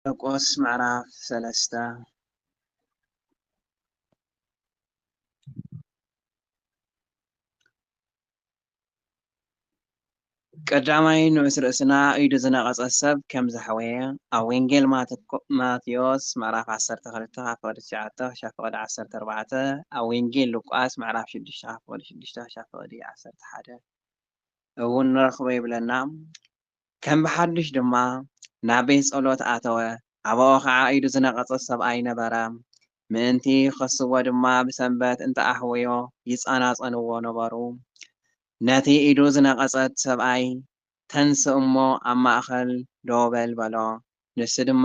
ማርቆስ ምዕራፍ 3 ቀዳማይ ንዑስ ርእስና ኢዱ ዝነቐጸ ሰብ ከም ዝሓወየ ኣብ ወንጌል ማቴዎስ ምዕራፍ 12 ካብ ፍቕዲ 9 ክሳብ ፍቕዲ 14 ኣብ ወንጌል ሉቃስ ምዕራፍ 6 ካብ ፍቕዲ 6 ክሳብ ፍቕዲ 11 እውን ንረኽቦ ይብለና። ከም ብሓዱሽ ድማ ናብ ቤት ጸሎት ኣተወ። ኣብኡ ከዓ ኢዱ ዝነቐጸ ሰብኣይ ነበረ። ምእንቲ ከስዎ ድማ ብሰንበት እንተኣሕወዮ ይጸናጸንዎ ነበሩ። ነቲ ኢዱ ዝነቐጸት ሰብኣይ ተንስእ እሞ ኣብ ማእኸል ደው በል በሎ። ንሱ ድማ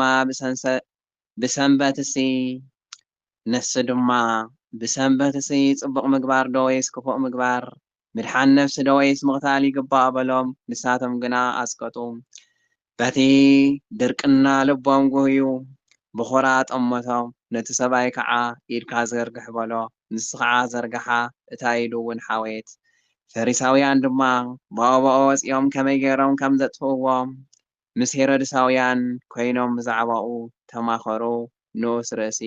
ብሰንበትሲ ጽቡቕ ምግባር ዶ ወይስ ክፉእ ምግባር ምድሓን ነፍሲ ዶ ወይስ ምቕታል ይግባእ በሎም። ንሳቶም ግና ኣስቀጡ። በቲ ድርቅና ልቦም ጉህዩ ብኹራ ጠመቶም። ነቲ ሰብኣይ ከዓ ኢድካ ዘርግሕ በሎ። ንሱ ከዓ ዘርግሓ፣ እታ ኢዱ እውን ሓወየት። ፈሪሳውያን ድማ ብኣብኡ ወፂኦም ከመይ ገይሮም ከም ዘጥፍእዎም ምስ ሄሮድሳውያን ኮይኖም ብዛዕባኡ ተማኸሩ። ንዑስ ርእሲ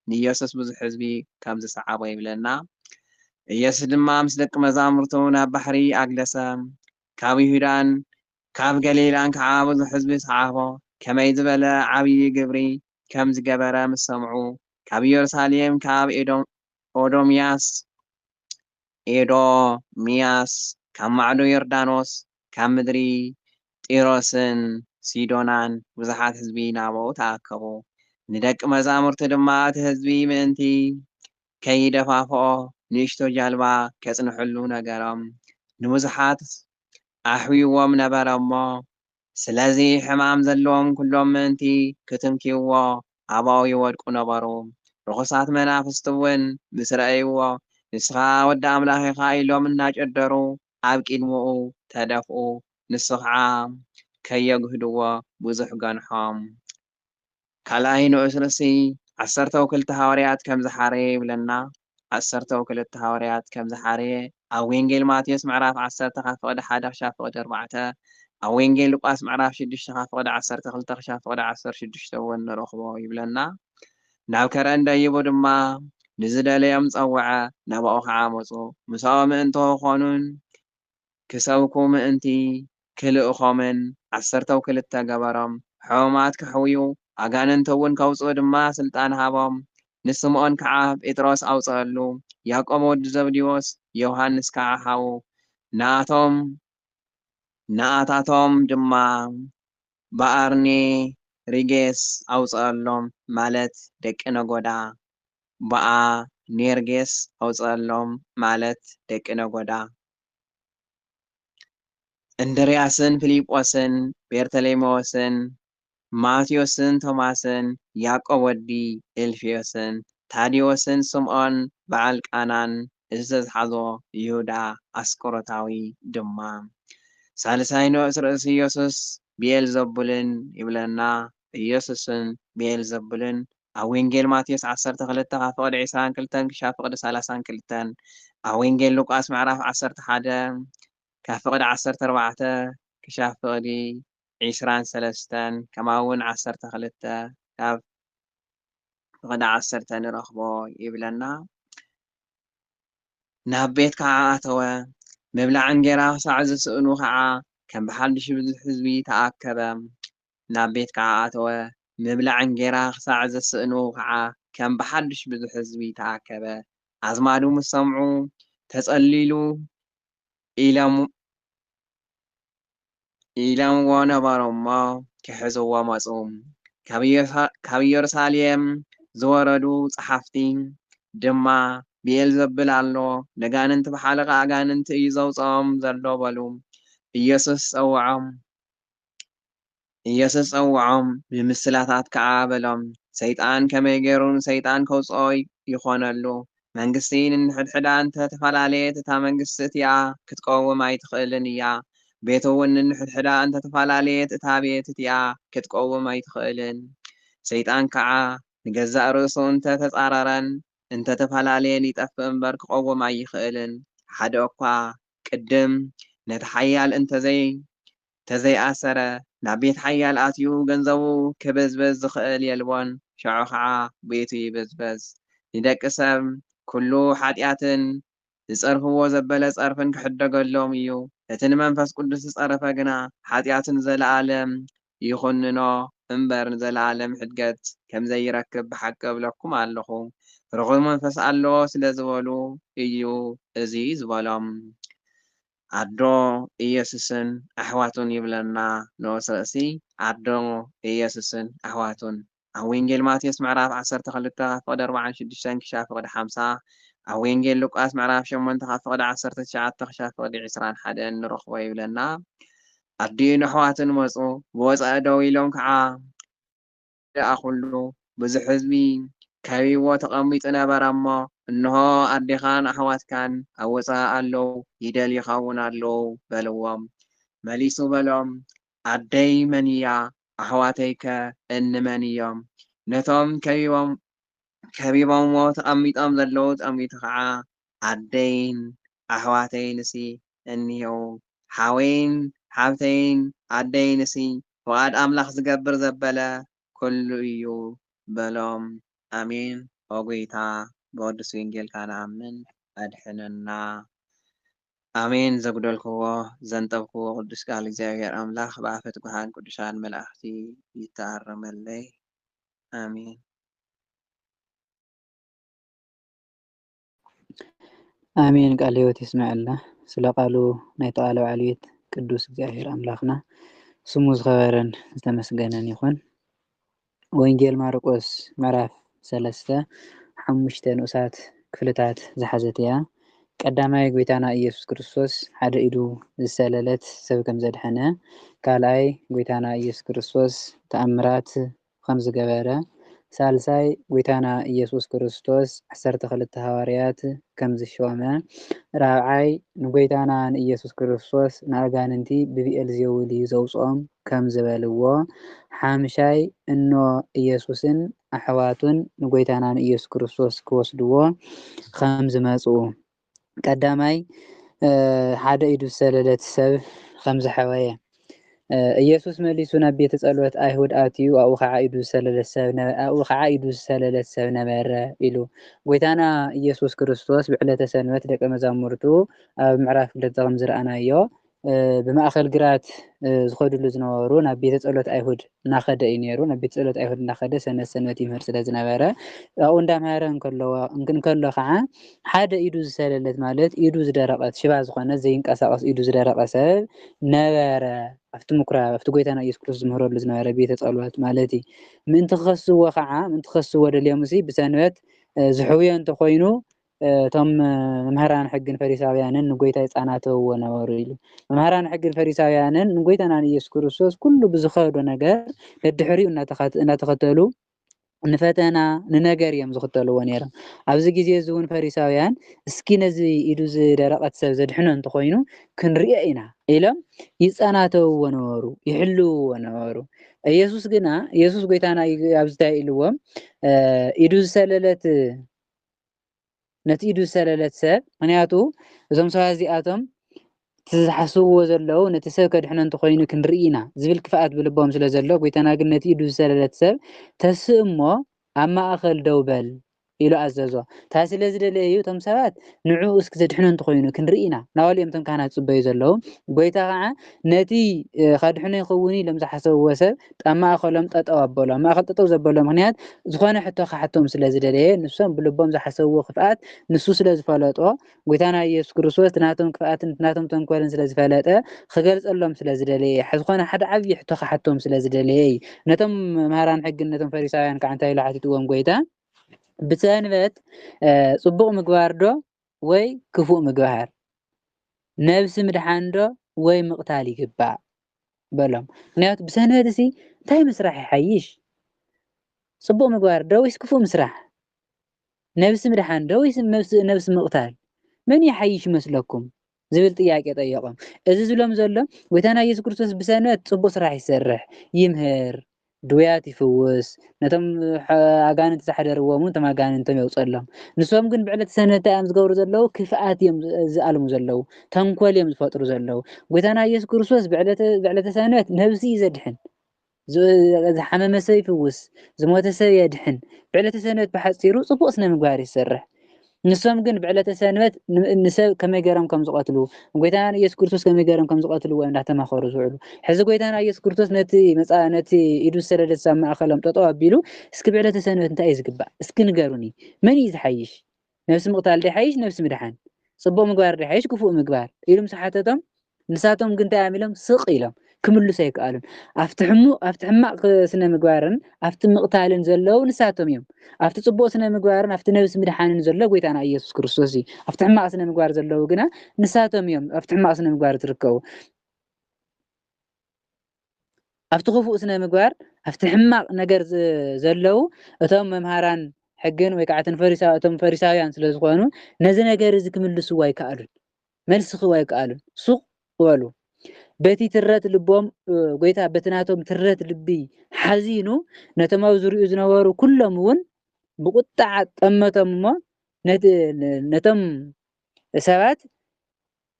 ንኢየሱስ ብዙሕ ህዝቢ ከም ዝሰዓቦ ይብለና። ኢየሱስ ድማ ምስ ደቂ መዛሙርቱ ናብ ባሕሪ ኣግለሰ። ካብ ይሁዳን ካብ ገሊላን ከዓ ብዙሕ ህዝቢ ሰዓቦ። ከመይ ዝበለ ዓብዪ ግብሪ ከም ዝገበረ ምስ ሰምዑ ካብ ኢየሩሳሌም ካብ ኤዶምያስ ካብ ማዕዶ ዮርዳኖስ ካብ ምድሪ ጢሮስን ሲዶናን ብዙሓት ህዝቢ ናብኡ ተኣከቡ። ንደቂ መዛሙርቲ ድማ እቲ ህዝቢ ምእንቲ ከይደፋፍኦ ንእሽቶ ጃልባ ከጽንሐሉ ነገሮም። ንብዙሓት ኣሕዊዎም ነበረ እሞ ስለዚ ሕማም ዘለዎም ኩሎም ምእንቲ ክትንኪውዎ ኣብኡ ይወድቁ ነበሩ። ርኩሳት መናፍስቲ እውን ምስ ረአይዎ ንስኻ ወዲ ኣምላኽ ኢኻ ኢሎም እናጨደሩ ኣብ ቅድሚኡ ተደፍኡ። ንሱ ከዓ ከየግህድዎ ብዙሕ ገንሖም። ካልኣይ ንዑስ ርእሲ 12 ሃዋርያት ከም ዝሓረየ ይብለና። 12 ሃዋርያት ከም ዝሓረየ ኣብ ወንጌል ማቴዎስ ምዕራፍ 10 ካብ ፍቕዲ 1 ክሳብ ፍቕዲ 4 ኣብ ወንጌል ሉቃስ ምዕራፍ 6 ካብ ፍቕዲ 12 ክሳብ ፍቕዲ 16 እውን ንረኽቦ ይብለና። ናብ ከረን ደይቡ ድማ ንዝደለዮም ፀውዐ። ናብኡ ከዓ መፁ። ምስኦም ምእንቲ ክኾኑን ክሰብኩ ምእንቲ ክልእኾምን 12 ገበሮም። ሕሙማት ክሕውዩ ኣጋንንቲ እውን ከውፅኡ ድማ ስልጣን ሃቦም። ንስምዖን ከዓ ጴጥሮስ ኣውፅአሉ። ያዕቆብ ወዲ ዘብዴዎስ ዮሃንስ ከዓ ሓዉ ንኣታቶም ድማ በኣርኔርጌስ ኣውፅአሎም ማለት ደቂ ነጎዳ። በኣኔርጌስ ኣውፅአሎም ማለት ደቂ ነጎዳ። እንድርያስን ፊልጶስን ቤርተሌሜዎስን ማቴዎስን ቶማስን ያዕቆብ ወዲ ኤልፌዎስን ታዲዎስን ስምዖን በዓል ቃናን እቲ ዝተዝሓዞ ይሁዳ ኣስቆሮታዊ ድማ። ሳልሳይ ንዑስ ርእሲ ኢየሱስ ብኤልዘቡልን ይብለና። ኢየሱስን ብኤልዘቡልን ኣብ ወንጌል ማቴዎስ 12 ካብ ፍቕዲ 22 ክሳብ ፍቕዲ 32 ኣብ ወንጌል ሉቃስ ምዕራፍ 11 ካብ ፍቕዲ 14 ክሳብ ፍቕዲ 23 ከምኡውን 12 ካብ ፍቕዲ 10 ንረኽቦ ይብለና። ናብ ቤት ከዓ ኣተወ። ምብላዕ እንጀራ ክሳዕ ዝስእኑ ከዓ ከም ብሓዱሽ ብዙሕ ህዝቢ ተኣከበ። ናብ ቤት ከዓ ኣተወ። ምብላዕ እንጀራ ክሳዕ ዝስእኑ ከዓ ከም ብሓዱሽ ብዙሕ ህዝቢ ተኣከበ። ኣዝማዱ ምስ ሰምዑ ተጸሊሉ ኢሎምዎ ነበሩ እሞ ክሕዝዎ መፁ። ካብ ኢየሩሳሌም ዝወረዱ ጸሓፍቲ ድማ ብኤልዘብል ኣሎ፣ ነጋንንቲ ብሓለቓ ኣጋንንቲ እዩ ዘውፅኦም ዘሎ በሉ። ኢየሱስ ፀውዖም ብምስላታት ከዓ በሎም፣ ሰይጣን ከመይ ገይሩ ሰይጣን ከውፅኦ ይኾነሉ? መንግስቲ ንንሕድሕዳ እንተተፈላለየት እታ መንግስቲ እቲኣ ክትቀውም ኣይትኽእልን እያ። ቤት እውን ንንሕድሕዳ እንተተፈላለየት እታ ቤት እቲኣ ክትቀውም ኣይትኽእልን። ሰይጣን ከዓ ንገዛእ ርእሱ እንተተጻረረን እንተተፈላለየን ይጠፍእ እምበር ክቀውም ኣይኽእልን። ሓደ እኳ ቅድም ነቲ ሓያል እንተዘይኣሰረ ናብ ቤት ሓያል ኣትዩ ገንዘቡ ክብዝብዝ ዝኽእል የልቦን። ሽዑ ከዓ ቤቱ ይብዝበዝ። ንደቂ ሰብ ኩሉ ሓጢኣትን ዝጸርፍዎ ዘበለ ጸርፍን ክሕደገሎም እዩ። እቲ ንመንፈስ ቅዱስ ዝጸረፈ ግና ሓጢኣትን ዘለኣለም ይኹንኖ እምበር ንዘለኣለም ሕድገት ከም ዘይረክብ ብሓቂ እብለኩም ኣለኹ። ርኹብ መንፈስ ኣለዎ ስለ ዝበሉ እዩ እዚ ዝበሎም። ኣዶ ኢየሱስን ኣሕዋቱን ይብለና ንኡስ ርእሲ ኣዶ ኢየሱስን ኣሕዋቱን ኣብ ወንጌል ማቴዎስ ምዕራፍ 12 ካብ ፍቕዲ 46 ክሳብ ፍቕዲ 50 ኣብ ወንጌል ሉቃስ ምዕራፍ 8 ካብ ፍቕዲ 19 ክሳብ ፍቕዲ 21 ንረኽቦ ይብለና። ኣዲኡን ኣሕዋትን መፁ ብወፃኢ ደው ኢሎም ከዓ ደኣ ኩሉ ብዙሕ ህዝቢ ከቢብዎ ተቐሚጡ ነበረ እሞ እንሆ ኣዴኻን ኣሕዋትካን ኣብ ወፃኢ ኣለዉ ይደልዩኻ እውን ኣለዉ በልዎም። መሊሱ በሎም ኣደይ መን እያ ኣሕዋተይ ከ እንመን እዮም? ነቶም ከቢቦምዎ ተቐሚጦም ዘለዉ ጠሚቱ ከዓ ኣደይን ኣሕዋተይንሲ እኒሄው ሓወይን ሓብተይን ኣደይንሲ ፍቓድ ኣምላኽ ዝገብር ዘበለ ኩሉ እዩ በሎም። ኣሜን። ኦ ጎይታ ብቅዱስ ወንጌልካ ንኣምን ኣድሕነና። ኣሜን። ዘጉደልክዎ ዘንጠብክዎ ቅዱስ ቃል እግዚኣብሔር ኣምላኽ ብኣፈ ትጉሃን ቅዱሳን መላእኽቲ ይተኣረመለይ። ኣሜን። ኣሜን። ቃል ሕይወት ይስምዐልና። ስለ ቃሉ ናይ ተቃለ ባዕልቤት ቅዱስ እግዚኣብሔር ኣምላኽና ስሙ ዝኸበረን ዝተመስገነን ይኹን። ወንጌል ማርቆስ ምዕራፍ 3 5 ንኡሳት ክፍልታት ዝሓዘት እያ። ቀዳማይ ጎይታና ኢየሱስ ክርስቶስ ሓደ ኢዱ ዝሰለለት ሰብ ከም ዘድሐነ፣ ካልኣይ ጎይታና ኢየሱስ ክርስቶስ ተኣምራት ከም ዝገበረ፣ ሳልሳይ ጎይታና ኢየሱስ ክርስቶስ 12 ሃዋርያት ከም ዝሾመ፣ ራብዓይ ንጎይታና ንኢየሱስ ክርስቶስ ንኣጋንንቲ ብቢኤልዜቡል ዘውፅኦም ከም ዝበልዎ፣ ሓምሻይ እኖ ኢየሱስን ኣሕዋቱን ንጎይታና ንኢየሱስ ክርስቶስ ክወስድዎ ከም ዝመፁ፣ ቀዳማይ ሓደ ኢዱ ዝሰለለት ሰብ ከም ዝሐወየ ኢየሱስ መሊሱ ናብ ቤተ ጸሎት ኣይሁድ ኣትዩ ኣብኡ ከዓ ኢዱ ዝሰለለት ሰብ ነበረ ኢሉ ጎይታና ኢየሱስ ክርስቶስ ብዕለተ ሰንበት ደቀ መዛሙርቱ ኣብ ምዕራፍ 2 ከም ዝረኣናዮ ብማእኸል ግራት ዝኸድሉ ዝነበሩ ናብ ቤተ ጸሎት ኣይሁድ እናኸደ እዩ ነይሩ። ናብ ቤተ ጸሎት ኣይሁድ እናኸደ ሰንበት ይምህር ስለ ዝነበረ ኣብኡ እንዳምሃረ እንከሎ ከዓ ሓደ ኢዱ ዝሰለለት ማለት ኢዱ ዝደረቐት ሽባ ዝኾነ ዘይንቀሳቐስ ኢዱ ዝደረቐ ሰብ ነበረ ኣብቲ ምኩራብ ኣብቲ ጎይታና ኢየሱስ ክርስቶስ ዝምህረሉ ዝነበረ ቤተ ጸሎት ማለት እዩ። ምእንቲ ክኸስዎ ደልዮም ብሰንበት ዝሕውዮ እንተኮይኑ እቶም መምህራን ሕግን ፈሪሳውያንን ንጎይታ ይፃናተውዎ ነበሩ ኢሉ መምህራን ሕግን ፈሪሳውያንን ንጎይታና ኢየሱስ ክርስቶስ ኩሉ ብዝኸዶ ነገር ደድሕሪኡ እናተኸተሉ ንፈተና ንነገር እዮም ዝኽተልዎ ነይሮም። ኣብዚ ግዜ እዚ እውን ፈሪሳውያን እስኪ ነዚ ኢዱ ዝደረቐት ሰብ ዘድሕኖ እንተኮይኑ ክንሪኦ ኢና ኢሎም ይፃናተውዎ ነበሩ፣ ይሕልውዎ ነበሩ። ኢየሱስ ጎይታና ኣብዚ እንታይ ኢልዎም ኢዱ ዝሰለለት ነቲ ኢዱ ዝሰለለት ሰብ ምክንያቱ እዞም ሰባት እዚኣቶም ዝሓስብዎ ዘለው ነቲ ሰብ ከድሕኖ እንተኮይኑ ክንርኢ ኢና ዝብል ክፍኣት ብልቦም ስለ ዘሎ ጎይታና ግን ነቲ ኢዱ ዝሰለለት ሰብ ተስእ እሞ ኣብ ማእኸል ደው በል ኢሉ ኣዘዞ። ታ ስለ ዝደለየ እዩ እቶም ሰባት ንዕኡ እስኪ ዘድሕኖ እንተኮይኑ ክንርኢ ኢና ናበልኦም እቶም ካህናት ዝፅበዩ ዘለው። ጎይታ ከዓ ነቲ ከድሕኖ ይኸውን ኢሎም ዝሓሰብዎ ሰብ ኣብ ማእኸሎም ጠጠው ኣበሎ። ኣብ ማእኸል ጠጠው ዘበሎ ምክንያት ዝኾነ ሕቶ ካሓቶም ስለ ዝደለየ ንሶም ብልቦም ዝሓሰብዎ ክፍኣት ንሱ ስለ ዝፈለጦ ጎይታና ኢየሱስ ክርስቶስ ናቶም ክፍኣትን ናቶም ተንኮልን ስለ ዝፈለጠ ክገልፀሎም ስለ ዝደለየ ዝኾነ ሓደ ዓብዪ ሕቶ ካሓቶም ስለ ዝደለየ እዩ። ነቶም መምህራን ሕግን ነቶም ፈሪሳውያን ከዓ እንታይ ኢሉ ሓቲትዎም ጎይታ ብሰንበት ፅቡቕ ምግባር ዶ ወይ ክፉእ ምግባር፣ ነብሲ ምድሓን ዶ ወይ ምቕታል ይግባእ በሎም። ምክንያቱ ብሰንበት እዚ እንታይ ምስራሕ ይሓይሽ? ፅቡቕ ምግባር ዶ ወይስ ክፉእ ምስራሕ? ነብሲ ምድሓን ዶ ወይስ ነብሲ ምቕታል? መን ይሓይሽ ይመስለኩም ዝብል ጥያቄ ጠየቆም። እዚ ዝብሎም ዘሎ ጎይታና ኢየሱስ ክርስቶስ ብሰንበት ፅቡቕ ስራሕ ይሰርሕ ይምህር ድውያት ይፍውስ ነቶም ኣጋንንቲ ዝሓደርዎም እቶም ኣጋንንቶም የውፀሎም ንሶም ግን ብዕለት ሰንበት እዮም ዝገብሩ ዘለው ክፍኣት እዮም ዝኣልሙ ዘለው ተንኮል እዮም ዝፈጥሩ ዘለው ጎይታና ኢየሱስ ክርስቶስ ብዕለተ ሰንበት ነብሲ እዩ ዘድሕን ዝሓመመ ሰብ ይፍውስ ዝሞተ ሰብ የድሕን ብዕለተ ሰንበት ብሓፂሩ ፅቡቅ ስነ ምግባር ይሰርሕ ንሶም ግን ብዕለተ ሰንበት ንሰብ ከመይ ገይሮም ከም ዝቀትሉ ጎይታና ኢየሱስ ክርስቶስ ከመይ ገይሮም ከም ዝቀትልዎ እንዳተማኸሩ ዝውዕሉ ሕዚ ጎይታና ኢየሱስ ክርስቶስ ነቲ ኢዱ ዝሰደደት ኣብ ማእኸሎም ጠጠው ኣቢሉ እስኪ ብዕለተ ሰንበት እንታይ እዩ ዝግባእ እስኪ ንገሩኒ መን እዩ ዝሓይሽ ነብሲ ምቕታል ዲሓይሽ ነብሲ ምድሓን ፅቡቅ ምግባር ዲሓይሽ ክፉእ ምግባር ኢሉ ምስ ሓተቶም ንሳቶም ግን እንታይ ኢሎም ስቕ ኢሎም ክምልሱ ኣይከኣሉን ኣብቲ ሕማቅ ስነ ምግባርን ኣብቲ ምቕታልን ዘለው ንሳቶም እዮም ኣብቲ ፅቡቅ ስነ ምግባርን ኣብቲ ነብሲ ምድሓንን ዘሎ ጎይታና ኢየሱስ ክርስቶስ እዩ ኣብቲ ሕማቅ ስነ ምግባር ዘለው ግና ንሳቶም እዮም ኣብቲ ሕማቅ ስነ ምግባር ዝርከቡ ኣብቲ ክፉእ ስነ ምግባር ኣብቲ ሕማቅ ነገር ዘለው እቶም መምሃራን ሕግን ወይ ከዓ እቶም ፈሪሳውያን ስለ ዝኾኑ ነዚ ነገር እዚ ክምልስዎ ኣይከኣሉን መልሲ ክህቡ ኣይከኣሉን ሱቕ በሉ በቲ ትረት ልቦም ጎይታ በቲ ናቶም ትረት ልቢ ሓዚኑ ነቶም ኣብ ዙርኡ ዝነበሩ ኩሎም እውን ብቁጣዕ ጠመቶም እሞ ነቶም ሰባት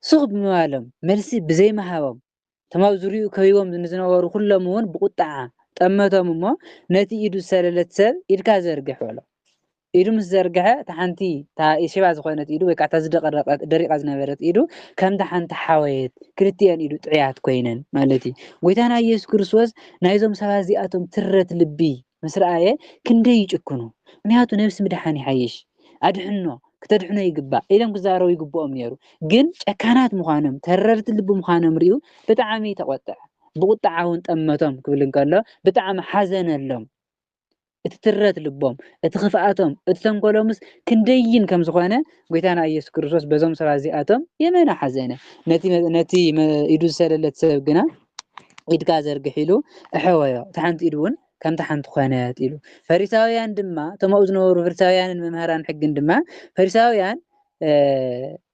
ሱቕ ብምባሎም መልሲ ብዘይመሃቦም እቶም ኣብ ዙርኡ ከቢቦም ዝነበሩ ኩሎም እውን ብቁጣዕ ጠመቶም እሞ ነቲ ኢዱ ዝሰለለት ሰብ ኢድካ ዘርግሕ በሎ ኢዱ ምስ ዘርግሐ ታሓንቲ ሽባ ዝኾነት ኢዱ ወይ ከዓ ደሪቃ ዝነበረት ኢዱ ከምታ ሓንቲ ሓወየት ክልቲአን ኢዱ ጥዕያት ኮይነን ማለት እዩ ጎይታና ኢየሱስ ክርስቶስ ናይዞም ሰባት እዚኣቶም ትረት ልቢ ምስ ረኣየ ክንደይ ይጭክኑ ምክንያቱ ነብሲ ምድሓን ይሓይሽ ኣድሕኖ ክተድሕኖ ይግባእ ኢሎም ክዛረቡ ይግብኦም ነይሩ ግን ጨካናት ምዃኖም ተረርቲ ልቢ ምዃኖም ርኡ ብጣዕሚ ተቆጥዐ ብቁጣዕ እውን ጠመቶም ክብል እንከሎ ብጣዕሚ ሓዘነሎም እቲ ትረት ልቦም እቲ ክፍኣቶም እቲ ተንኮሎምስ ክንደይን ከም ዝኾነ ጎይታና ኢየሱስ ክርስቶስ በዞም ሰባት እዚኣቶም የመና ሓዘነ ነቲ ኢዱ ዝሰለለት ሰብ ግና ኢድካ ዘርግሕ ኢሉ ኣሕወዮ እቲ ሓንቲ ኢዱ እውን ከምቲ ሓንቲ ኮነት ኢሉ ፈሪሳውያን ድማ እቶም ኣብኡ ዝነበሩ ፈሪሳውያንን መምሃራን ሕግን ድማ ፈሪሳውያን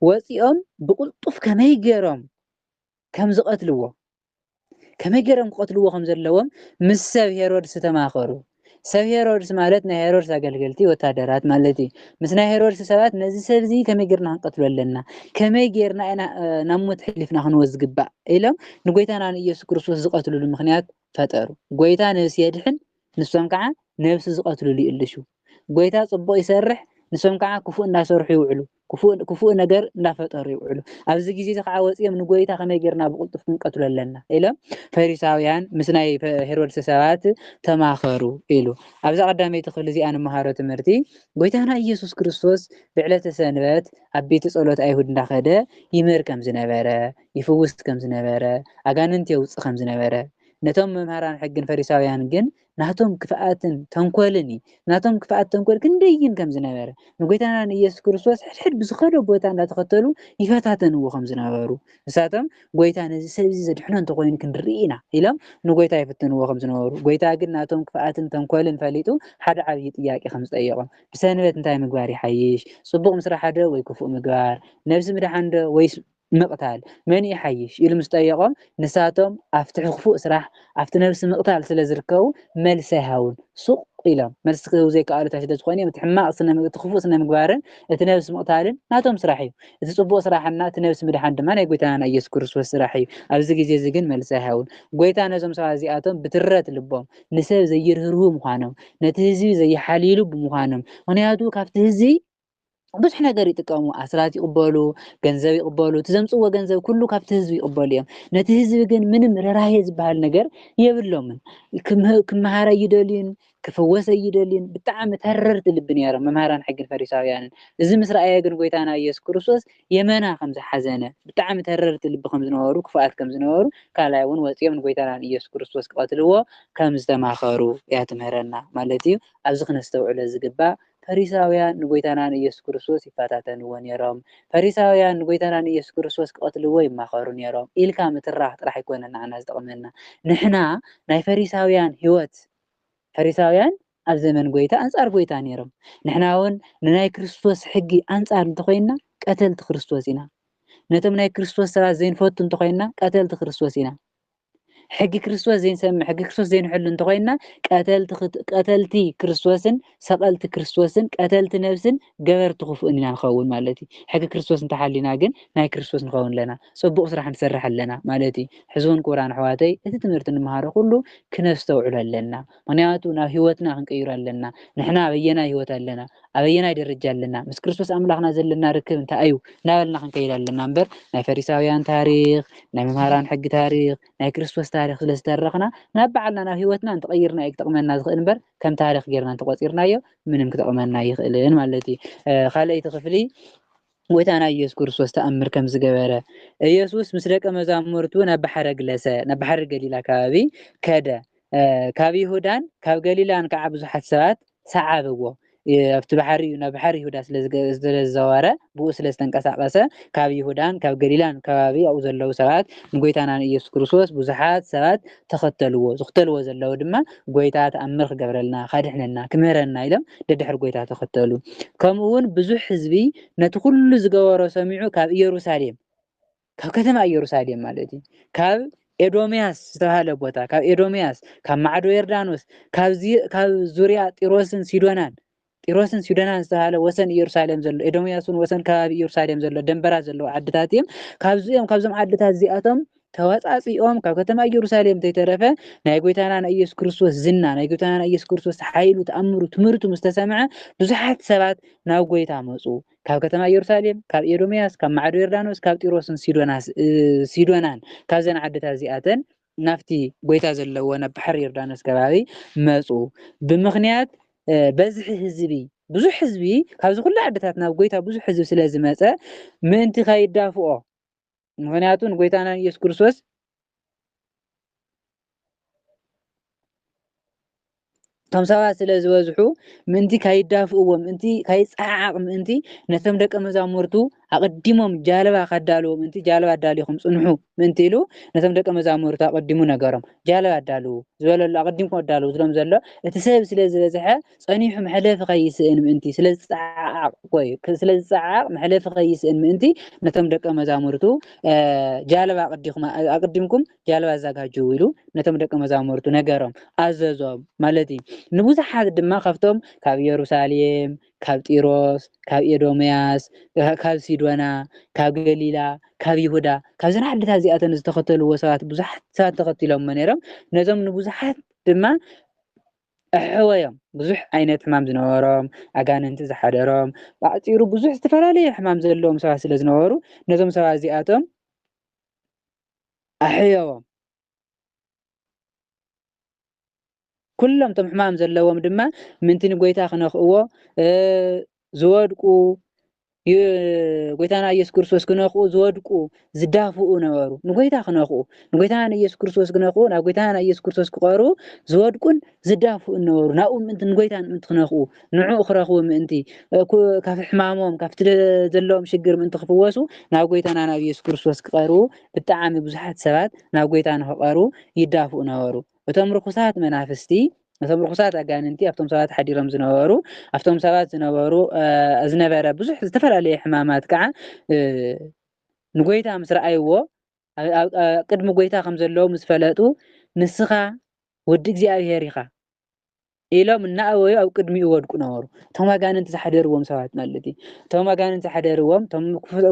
ወፂኦም ብቁልጡፍ ከመይ ገይሮም ከም ዝቀትልዎ ከመይ ገይሮም ክቀትልዎ ከም ዘለዎም ምስ ሰብ ሄሮድስ ተማኸሩ ሰብ ሄሮድስ ማለት ናይ ሄሮድስ ኣገልገልቲ ወታደራት ማለት እዩ ምስ ናይ ሄሮድስ ሰባት ነዚ ሰብ እዚ ከመይ ጌርና ክንቀትሎ ኣለና ከመይ ጌርና ናብ ሞት ሕሊፍና ክንወስድ ዝግባእ ኢሎም ንጎይታና ንኢየሱስ ክርስቶስ ዝቀትልሉ ምክንያት ፈጠሩ ጎይታ ነብሲ የድሕን ንሶም ከዓ ነብሲ ዝቀትልሉ ይእልሹ ጎይታ ፅቡቅ ይሰርሕ ንሶም ከዓ ክፉእ እንዳሰርሑ ይውዕሉ ክፉእ ነገር እንዳፈጠሩ ይውዕሉ ኣብዚ ግዜ ከዓ ወፂኦም ንጎይታ ከመይ ጌርና ብቁልጡፍ ክንቀትሎ ኣለና ኢሎም ፈሪሳውያን ምስ ናይ ሄሮድስ ሰባት ተማኸሩ ኢሉ ኣብዛ ቀዳመይቲ ክፍሊ እዚኣ ንመሃሮ ትምህርቲ ጎይታና ኢየሱስ ክርስቶስ ብዕለተ ሰንበት ኣብ ቤተ ጸሎት ኣይሁድ እንዳኸደ ይምህር ከም ዝነበረ ይፍውስ ከም ዝነበረ ኣጋንንት የውፅእ ከም ዝነበረ ነቶም መምሃራን ሕግን ፈሪሳውያን ግን ናቶም ክፍኣትን ተንኮልን ናቶም ክፍኣት ተንኮል ክንደይን ከም ዝነበረ ንጎይታና ንኢየሱስ ክርስቶስ ሕድሕድ ብዝኸዶ ቦታ እንዳተኸተሉ ይፈታተንዎ ከም ዝነበሩ ንሳቶም ጎይታ ነዚ ሰብ እዚ ዘድሕኖ እንተኮይኑ ክንርኢና ኢሎም ንጎይታ ይፍትንዎ ከም ዝነበሩ ጎይታ ግን ናቶም ክፍኣትን ተንኮልን ፈሊጡ ሓደ ዓብይ ጥያቄ ከም ዝጠየቆም ብሰንበት እንታይ ምግባር ይሓይሽ ፅቡቅ ምስራሕ ዶ ወይ ክፉእ ምግባር ነብሲ ምድሓን ዶ ወይስ ምቕታል መን ይሓይሽ ኢሉ ምስ ጠየቆም ንሳቶም ኣብቲ ክፉእ ስራሕ ኣብቲ ነብሲ ምቕታል ስለ ዝርከቡ መልሲ ኣይሃቡን ሱቕ ኢሎም መልሲ ክህቡ ዘይከኣሉ ስለ ዝኾነ እቲ ሕማቅ እቲ ክፉእ ስነ ምግባርን እቲ ነብሲ ምቕታልን ናቶም ስራሕ እዩ እቲ ፅቡቅ ስራሕና እቲ ነብሲ ምድሓን ድማ ናይ ጎይታና ኢየሱስ ክርስቶስ ስራሕ እዩ ኣብዚ ግዜ እዚ ግን መልሲ ኣይሃቡን ጎይታ ነዞም ሰባት እዚኣቶም ብትረት ልቦም ንሰብ ዘይርህርሁ ምዃኖም ነቲ ህዝቢ ዘይሓሊሉ ብምዃኖም ምክንያቱ ካብቲ ህዝቢ ብዙሕ ነገር ይጥቀሙ ኣስራት ይቕበሉ ገንዘብ ይቕበሉ ትዘምፅዎ ገንዘብ ኩሉ ካብቲ ህዝቢ ይቕበሉ እዮም ነቲ ህዝቢ ግን ምንም ርህራሄ ዝበሃል ነገር የብሎምን ክመሃረ ይደልዩን ክፍወሰ ይደልዩን ብጣዕሚ ተረርቲ ልቢ ነይሮም መምሃራን ሕግን ፈሪሳውያንን እዚ ምስ ረኣየ ግን ጎይታና ኢየሱስ ክርስቶስ የመና ከም ዝሓዘነ ብጣዕሚ ተረርቲ ልቢ ከም ዝነበሩ ክፍኣት ከም ዝነበሩ ካልኣይ እውን ወፂኦም ንጎይታና ኢየሱስ ክርስቶስ ክቐትልዎ ከም ዝተማኸሩ እያ ትምህረና ማለት እዩ ኣብዚ ክነስተውዕሎ ዝግባእ ፈሪሳውያን ንጎይታና ኢየሱስ ክርስቶስ ይፈታተንዎ ነይሮም ፈሪሳውያን ንጎይታና ኢየሱስ ክርስቶስ ክቐትልዎ ይማኸሩ ነይሮም ኢልካ ምትራኽ ጥራሕ ኣይኮነን ንዓና ዝጠቕመና ንሕና ናይ ፈሪሳውያን ህይወት ፈሪሳውያን ኣብ ዘመን ጎይታ ኣንጻር ጎይታ ነይሮም ንሕና እውን ንናይ ክርስቶስ ሕጊ ኣንጻር እንተኮይንና ቀተልቲ ክርስቶስ ኢና ነቶም ናይ ክርስቶስ ሰባት ዘይንፈቱ እንተኮይንና ቀተልቲ ክርስቶስ ኢና ሕጊ ክርስቶስ ዘይንሰምዕ ሕጊ ክርስቶስ ዘይንሕሉ እንተኮይንና ቀተልቲ ክርስቶስን ሰቐልቲ ክርስቶስን ቀተልቲ ነብስን ገበርቲ ክፉእን ኢና ንኸውን ማለት እዩ ሕጊ ክርስቶስ እንተሓሊና ግን ናይ ክርስቶስ ንኸውን ኣለና ፅቡቕ ስራሕ ንሰርሕ ኣለና ማለት እዩ ሕዚ እውን ክቡራን ኣሕዋተይ እቲ ትምህርቲ እንመሃሮ ኩሉ ክነስተውዕሉ ኣለና ምክንያቱ ናብ ሂወትና ክንቀይሮ ኣለና ንሕና ኣበየናይ ሂወት ኣለና ኣበየናይ ደረጃ ኣለና ምስ ክርስቶስ ኣምላኽና ዘለና ርክብ እንታይ እዩ እናበልና ክንከይድ ኣለና እምበር ናይ ፈሪሳውያን ታሪክ ናይ መምሃራን ሕጊ ታሪክ ናይ ክርስቶስ ታሪክ ስለ ዝተረኽና ናብ በዓልና ናብ ሂወትና እንተቀይርና እዩ ክጠቕመና ዝኽእል እምበር ከም ታሪክ ጌርና እንተቆፂርናዮ ምንም ክጠቕመና ይኽእልን ማለት እዩ ካልአይቲ ክፍሊ ጎይታና ኢየሱስ ክርስቶስ ተኣምር ከም ዝገበረ ኢየሱስ ምስ ደቀ መዛሙርቱ ናብ ባሕረ ግለሰ ናብ ባሕሪ ገሊላ ከባቢ ከደ ካብ ይሁዳን ካብ ገሊላን ከዓ ብዙሓት ሰባት ሰዓብዎ ኣብቲ ባሕሪ ናብ ባሕሪ ይሁዳ ስለዝዘወረ ብኡ ስለዝተንቀሳቀሰ ካብ ይሁዳን ካብ ገሊላን ከባቢ ኣብኡ ዘለው ሰባት ንጎይታና ኢየሱስ ክርስቶስ ብዙሓት ሰባት ተኸተልዎ ዝኽተልዎ ዘለው ድማ ጎይታ ተኣምር ክገብረልና ካድሕነና ክምህረና ኢሎም ደድሕሪ ጎይታ ተኸተሉ ከምኡ እውን ብዙሕ ህዝቢ ነቲ ኩሉ ዝገበሮ ሰሚዑ ካብ ኢየሩሳሌም ካብ ከተማ ኢየሩሳሌም ማለት እዩ ካብ ኤዶምያስ ዝተባሃለ ቦታ ካብ ኤዶምያስ ካብ ማዕዶ ዮርዳኖስ ካብ ዙርያ ጢሮስን ሲዶናን ዝተባሃለ ወሰን ኢየሩሳሌም ዘሎ ኤዶምያስን ወሰን ከባቢ ኢየሩሳሌም ዘሎ ደንበራት ዘለዎ ዓድታት እዮም ካብዞም ዓድታት እዚኣቶም ተወፃፂኦም ካብ ከተማ ኢየሩሳሌም ተይተረፈ ናይ ጎይታና ኢየሱስ ክርስቶስ ዝና ናይ ጎይታና ኢየሱስ ክርስቶስ ሓይሉ ተኣምሩ ትምህርቱ ምስተሰምዐ ብዙሓት ሰባት ናብ ጎይታ መፁ ካብ ከተማ ኢየሩሳሌም ካብ ኤዶምያስ ካብ ማዕዶ ዮርዳኖስ ካብ ጢሮስን ሲዶናን ካብዘን ዓድታት እዚኣተን ናፍቲ ጎይታ ዘለዎ ናብ ባሕሪ ዮርዳኖስ ከባቢ መፁ ብምኽንያት በዝሒ ህዝቢ ብዙሕ ህዝቢ ካብዚ ኩሉ ዓድታት ናብ ጎይታ ብዙሕ ህዝቢ ስለ ዝመፀ ምእንቲ ከይዳፍኦ ምክንያቱ ንጎይታና ኢየሱስ ክርስቶስ ቶም ሰባት ስለ ዝበዝሑ ምእንቲ ከይዳፍእዎ ምእንቲ ከይፀዓዓቕ ምእንቲ ነቶም ደቀ መዛሙርቱ ኣቐዲሞም ጃለባ ከዳልዎ ምእንቲ ጃለባ ኣዳሊኹም ፅንሑ ምእንቲ ኢሉ ነቶም ደቀ መዛሙርቱ ኣቐዲሙ ነገሮም ጃለባ ኣዳልዉ ዝበለሉ ኣቐዲምኩም ኣዳልዉ ዝሎም ዘሎ እቲ ሰብ ስለ ዝበዝሐ ፀኒሑ መሕለፊ ከይስእን ምእንቲ ስለዝፀዓዓቕ መሕለፊ ከይስእን ምእንቲ ነቶም ደቀ መዛሙርቱ ጃለባ ኣቐዲምኩም ጃለባ ኣዘጋጅው ኢሉ ነቶም ደቀ መዛሙርቱ ነገሮም ኣዘዞም ማለት እዩ ንብዙሓት ድማ ካብቶም ካብ ኢየሩሳሌም ካብ ጢሮስ ካብ ኤዶምያስ ካብ ሲዶና ካብ ገሊላ ካብ ይሁዳ ካብዘን ዓድታት እዚኣተን ዝተኸተልዎ ሰባት ብዙሓት ሰባት ተኸቲሎም ነይሮም ነዞም ንብዙሓት ድማ ኣሕወዮም ብዙሕ ዓይነት ሕማም ዝነበሮም ኣጋንንቲ ዝሓደሮም ባዕፂሩ ብዙሕ ዝተፈላለየ ሕማም ዘለዎም ሰባት ስለ ዝነበሩ ነዞም ሰባት እዚኣቶም ኣሕየዎም ኩሎም ቶም ሕማም ዘለዎም ድማ ምንቲ ንጎይታ ክነኽእዎ ዝወድቁ ጎይታና ኢየሱስ ክርስቶስ ክነኽኡ ዝወድቁ ዝዳፍኡ ነበሩ ንጎይታ ክነኽኡ ንጎይታና ኢየሱስ ክርስቶስ ክነኽኡ ናብ ጎይታና ኢየሱስ ክርስቶስ ክቐርቡ ዝወድቁን ዝዳፍኡ ነበሩ ናብኡ ምእንቲ ንጎይታ ምእንቲ ክነኽኡ ንዕኡ ክረኽቡ ምእንቲ ካብ ሕማሞም ካብቲ ዘለዎም ሽግር ምእንቲ ክፍወሱ ናብ ጎይታና ናብ ኢየሱስ ክርስቶስ ክቐርቡ ብጣዕሚ ብዙሓት ሰባት ናብ ጎይታ ንክቐርቡ ይዳፍኡ ነበሩ እቶም ርኩሳት መናፍስቲ እቶም ርኩሳት ኣጋንንቲ ኣብቶም ሰባት ሓዲሮም ዝነበሩ ኣብቶም ሰባት ዝነበረ ብዙሕ ዝተፈላለየ ሕማማት ከዓ ንጎይታ ምስ ረኣይዎ ቅድሚ ጎይታ ከም ዘለዎ ምስ ፈለጡ ንስኻ ወዲ እግዚኣብሔር ኢኻ ኢሎም እናኣወዩ ኣብ ቅድሚኡ ወድቁ ነበሩ እቶም ኣጋንንቲ ዝሓደርዎም ሰባት ማለት እዩ እቶም ኣጋንንቲ ዝሓደርዎም እቶም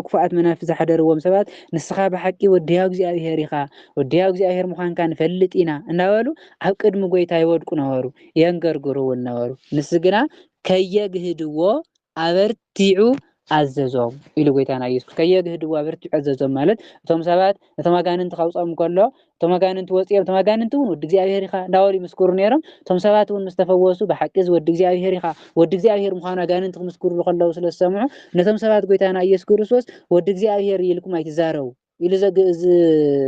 ክፉኣት መናፍስቲ ዝሓደርዎም ሰባት ንስኻ ብሓቂ ወዲ እግዚኣብሔር ኢኻ ወዲ እግዚኣብሔር ምዃንካ ንፈልጥ ኢና እናበሉ ኣብ ቅድሚ ጎይታ ይወድቁ ነበሩ የንገርግሩ እውን ነበሩ ንስ ግና ከየግህድዎ ኣበርቲዑ ኣዘዞም ኢሉ ጎይታና ኢየሱስ ከየግህድዎ ኣበርቲዑ ኣዘዞም ማለት እቶም ሰባት እቶም ኣጋንንቲ ካውፅኦም ከሎ እቶም ኣጋንንቲ ወፂኦም እቶም ኣጋንንቲ እውን ወዲ እግዚኣብሔር ኢኻ እንዳበሉ ይምስክሩ ነይሮም እቶም ሰባት እውን ምስተፈወሱ ብሓቂ ወዲ እግዚኣብሔር ኢኻ ወዲ እግዚኣብሔር ምዃኑ ኣጋንንቲ ክምስክሩ ከለዉ ስለ ዝሰምዑ ነቶም ሰባት ጎይታና ኢየሱስ ክርስቶስ ወዲ እግዚኣብሔር ኢልኩም ኣይትዛረቡ ኢሉ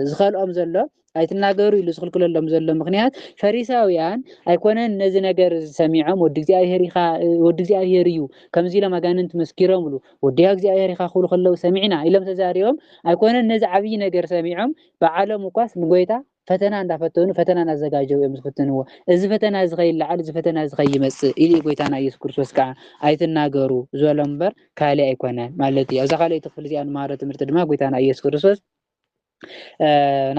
ዝኸልኦም ዘሎ ኣይትናገሩ ኢሉ ዝኽልክለሎም ዘሎ ምክንያት ፈሪሳውያን ኣይኮነን ነዚ ነገር ሰሚዖም ወዲ እግዚኣብሔር ኢኻ ወዲ እግዚኣብሔር እዩ ከምዚ ኢሎም ኣጋንንቲ መስኪሮም ብሉ ወዲ እግዚኣብሔር ኢኻ ክብሉ ከለዉ ሰሚዕና ኢሎም ተዛሪቦም ኣይኮነን ነዚ ዓብይ ነገር ሰሚዖም በዓሎም እኳስ ንጎይታ ፈተና እንዳፈተኑ ፈተና እናዘጋጀው እዮም ዝፍትንዎ እዚ ፈተና እዚ ከይለዓል እዚ ፈተና እዚ ከይመፅእ ኢሉ ጎይታና ኢየሱስ ክርስቶስ ከዓ ኣይትናገሩ ዝበሎም እምበር ካልእ ኣይኮነን ማለት እዩ ኣብዛ ካልአይቲ ክፍሊ እዚኣ ንመሃሮ ትምህርቲ ድማ ጎይታና ኢየሱስ ክርስቶስ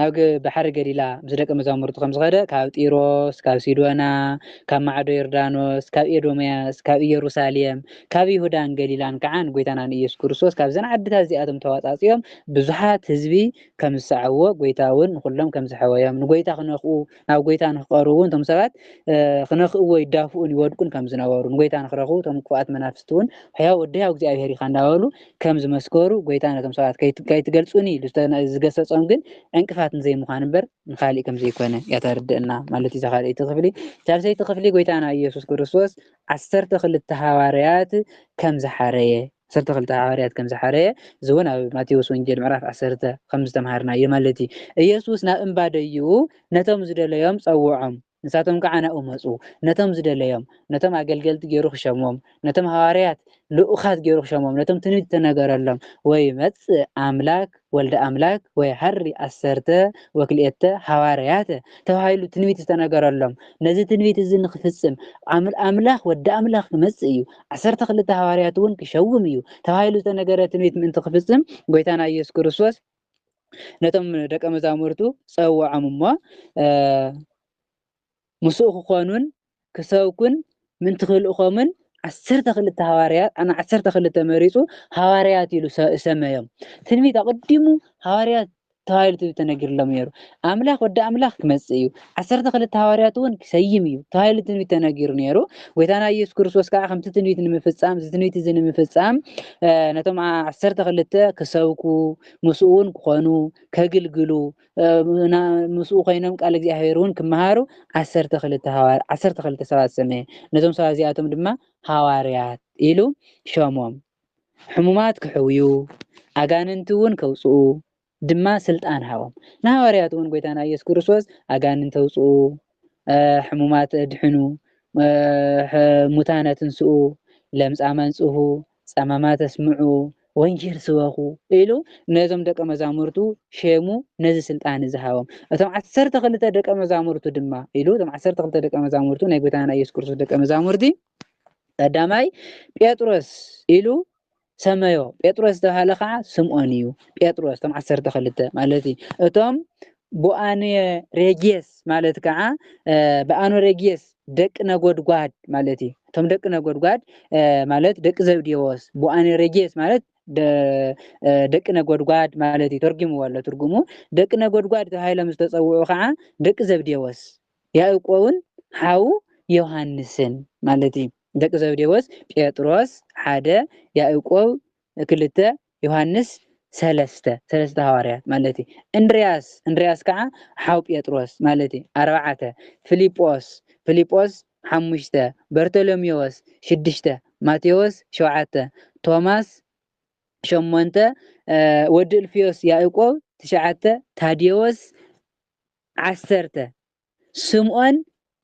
ናብ ባሕሪ ገሊላ ምስ ደቀ መዛሙርቱ ከም ዝኸደ ካብ ጢሮስ ካብ ሲዶና ካብ ማዕዶ ዮርዳኖስ ካብ ኤዶምያስ ካብ ኢየሩሳሌም ካብ ይሁዳን ገሊላን ከዓ ንጎይታና ንኢየሱስ ክርስቶስ ካብ ዘን ዓድታት እዚኣቶም ተዋፃፂኦም ብዙሓት ህዝቢ ከም ዝሰዓብዎ ጎይታ እውን ንኩሎም ከም ዝሐወዮም ንጎይታ ክነኽኡ ናብ ጎይታ ንክቐርቡ እውን እቶም ሰባት ክነኽእዎ ይዳፍኡን ይወድቁን ከም ዝነበሩ ንጎይታ ንክረኽቡ እቶም ክፉኣት መናፍስቲ እውን ሕያው ወዲያው እግዚኣብሔር ኢኻ እንዳበሉ ከም ዝመስከሩ ጎይታ ነቶም ሰባት ከይትገልፁኒ ዝገሰፆም ግን ዕንቅፋት ዘይምዃን እምበር ንኻሊእ ከም ዘይኮነ ያተርድአና ማለት እዩ። ካልአይቲ ክፍሊ ሳልሰይቲ ክፍሊ ጎይታና ኢየሱስ ክርስቶስ 12 ሃዋርያት ከም ዝሓረየ 12 ሃዋርያት ከም ዝሓረየ ዝውን ኣብ ማቴዎስ ወንጌል ምዕራፍ 10 ከም ዝተምሃርናዮ ማለት እዩ። ኢየሱስ ናብ እምባ ደይኡ ነቶም ዝደለዮም ፀውዖም ንሳቶም ከዓ ናብኡ መፁ ነቶም ዝደለዮም ነቶም ኣገልገልቲ ገይሩ ክሸሞም ነቶም ሃዋርያት ልኡኻት ገይሩ ክሸሞም ነቶም ትንቢት ተነገረሎም ወይ መፅእ ኣምላክ ወልደ ኣምላክ ወይ ሃሪ 12 ሃዋርያት ተባሂሉ ትንቢት ዝተነገረሎም ነዚ ትንቢት እዚ ንክፍፅም ኣምላኽ ወደ ኣምላኽ ክመፅእ እዩ 12 ሃዋርያት እውን ክሸውም እዩ ተባሂሉ ዝተነገረ ትንቢት ምእንቲ ክፍፅም ጎይታና ኢየሱስ ክርስቶስ ነቶም ደቀ መዛሙርቱ ፀውዖም እሞ ምስኡ ክኾኑን ክሰብኩን ምእንቲ ክልእኾምን 12 ሃዋርያት ኣና 12 መሪፁ ሃዋርያት ኢሉ ሰመዮም ትንቢት ኣቀዲሙ ሃዋርያት ተባሂሉ ተነጊርሎም ነይሩ ኣምላኽ ወደ ኣምላኽ ክመፅእ እዩ 12 ሃዋርያት እውን ክሰይም እዩ ተባሂሉ ትንቢት ተነጊሩ ነይሩ ጎይታና ኢየሱስ ክርስቶስ ከዓ ከምቲ ትንቢት ንምፍፃም እዚ ትንቢት እዚ ንምፍፃም ነቶም 12 ክሰብኩ ምስኡ እውን ክኾኑ ከግልግሉ ምስኡ ኮይኖም ቃል እግዚኣብሔር እውን ክመሃሩ 12 ሰባት ሰመየ ነቶም ሰባት እዚኣቶም ድማ ሃዋርያት ኢሉ ሸሞም ሕሙማት ክሕውዩ ኣጋንንቲ እውን ከውፅኡ ድማ ስልጣን ሃቦም ንሃዋርያት እውን ጎይታና ኢየሱስ ክርስቶስ ኣጋንንቲ ተውፅኡ ሕሙማት ድሕኑ ሙታነ ትንስኡ ለምጻም አንጽሁ ጸማማት ተስምዑ ወንጌል ስበኹ ኢሉ ነዞም ደቀ መዛሙርቱ ሸሙ ነዚ ስልጣን ዝሃቦም እቶም 12 ደቀ መዛሙርቱ ድማ ኢሉ እቶም 12 ደቀ መዛሙርቱ ናይ ጎይታና ኢየሱስ ክርስቶስ ደቀ መዛሙርቲ ቀዳማይ ጴጥሮስ ኢሉ ሰመዮ ጴጥሮስ ተባሃለ ከዓ ስምዖን እዩ ጴጥሮስ እቶም 12 ማለት እዩ እቶም ቦአኔሬጌስ ማለት ከዓ ቦአኔሬጌስ ደቅ ነጎድጓድ ማለት እዩ እቶም ደቅ ነጎድጓድ ማለት ደቅ ዘብዴዎስ ቦአኔሬጌስ ማለት ደቅ ነጎድጓድ ማለት እዩ ተርጉሙ ወለ ትርጉሙ ደቅ ነጎድጓድ ተባሂሎም ዝተጸውዑ ከዓ ደቅ ዘብዴዎስ ያዕቆብን ሓው ዮሐንስን ማለት እዩ ደቅ ዘብዴዎስ ጴጥሮስ ሓደ ያዕቆብ ክልተ ዮሐንስ ሰለስተ ሃዋርያት ማለት እዩ እንድርያስ ከዓ ሓው ጴጥሮስ ማለት እዩ ኣርባዕተ ፊልጶስ ሓሙሽተ በርቶሎሜዎስ 6 ማቴዎስ 7 ቶማስ 8 ወዲ እልፍዮስ ያዕቆብ 9 ታዴዎስ 10 ስምዖን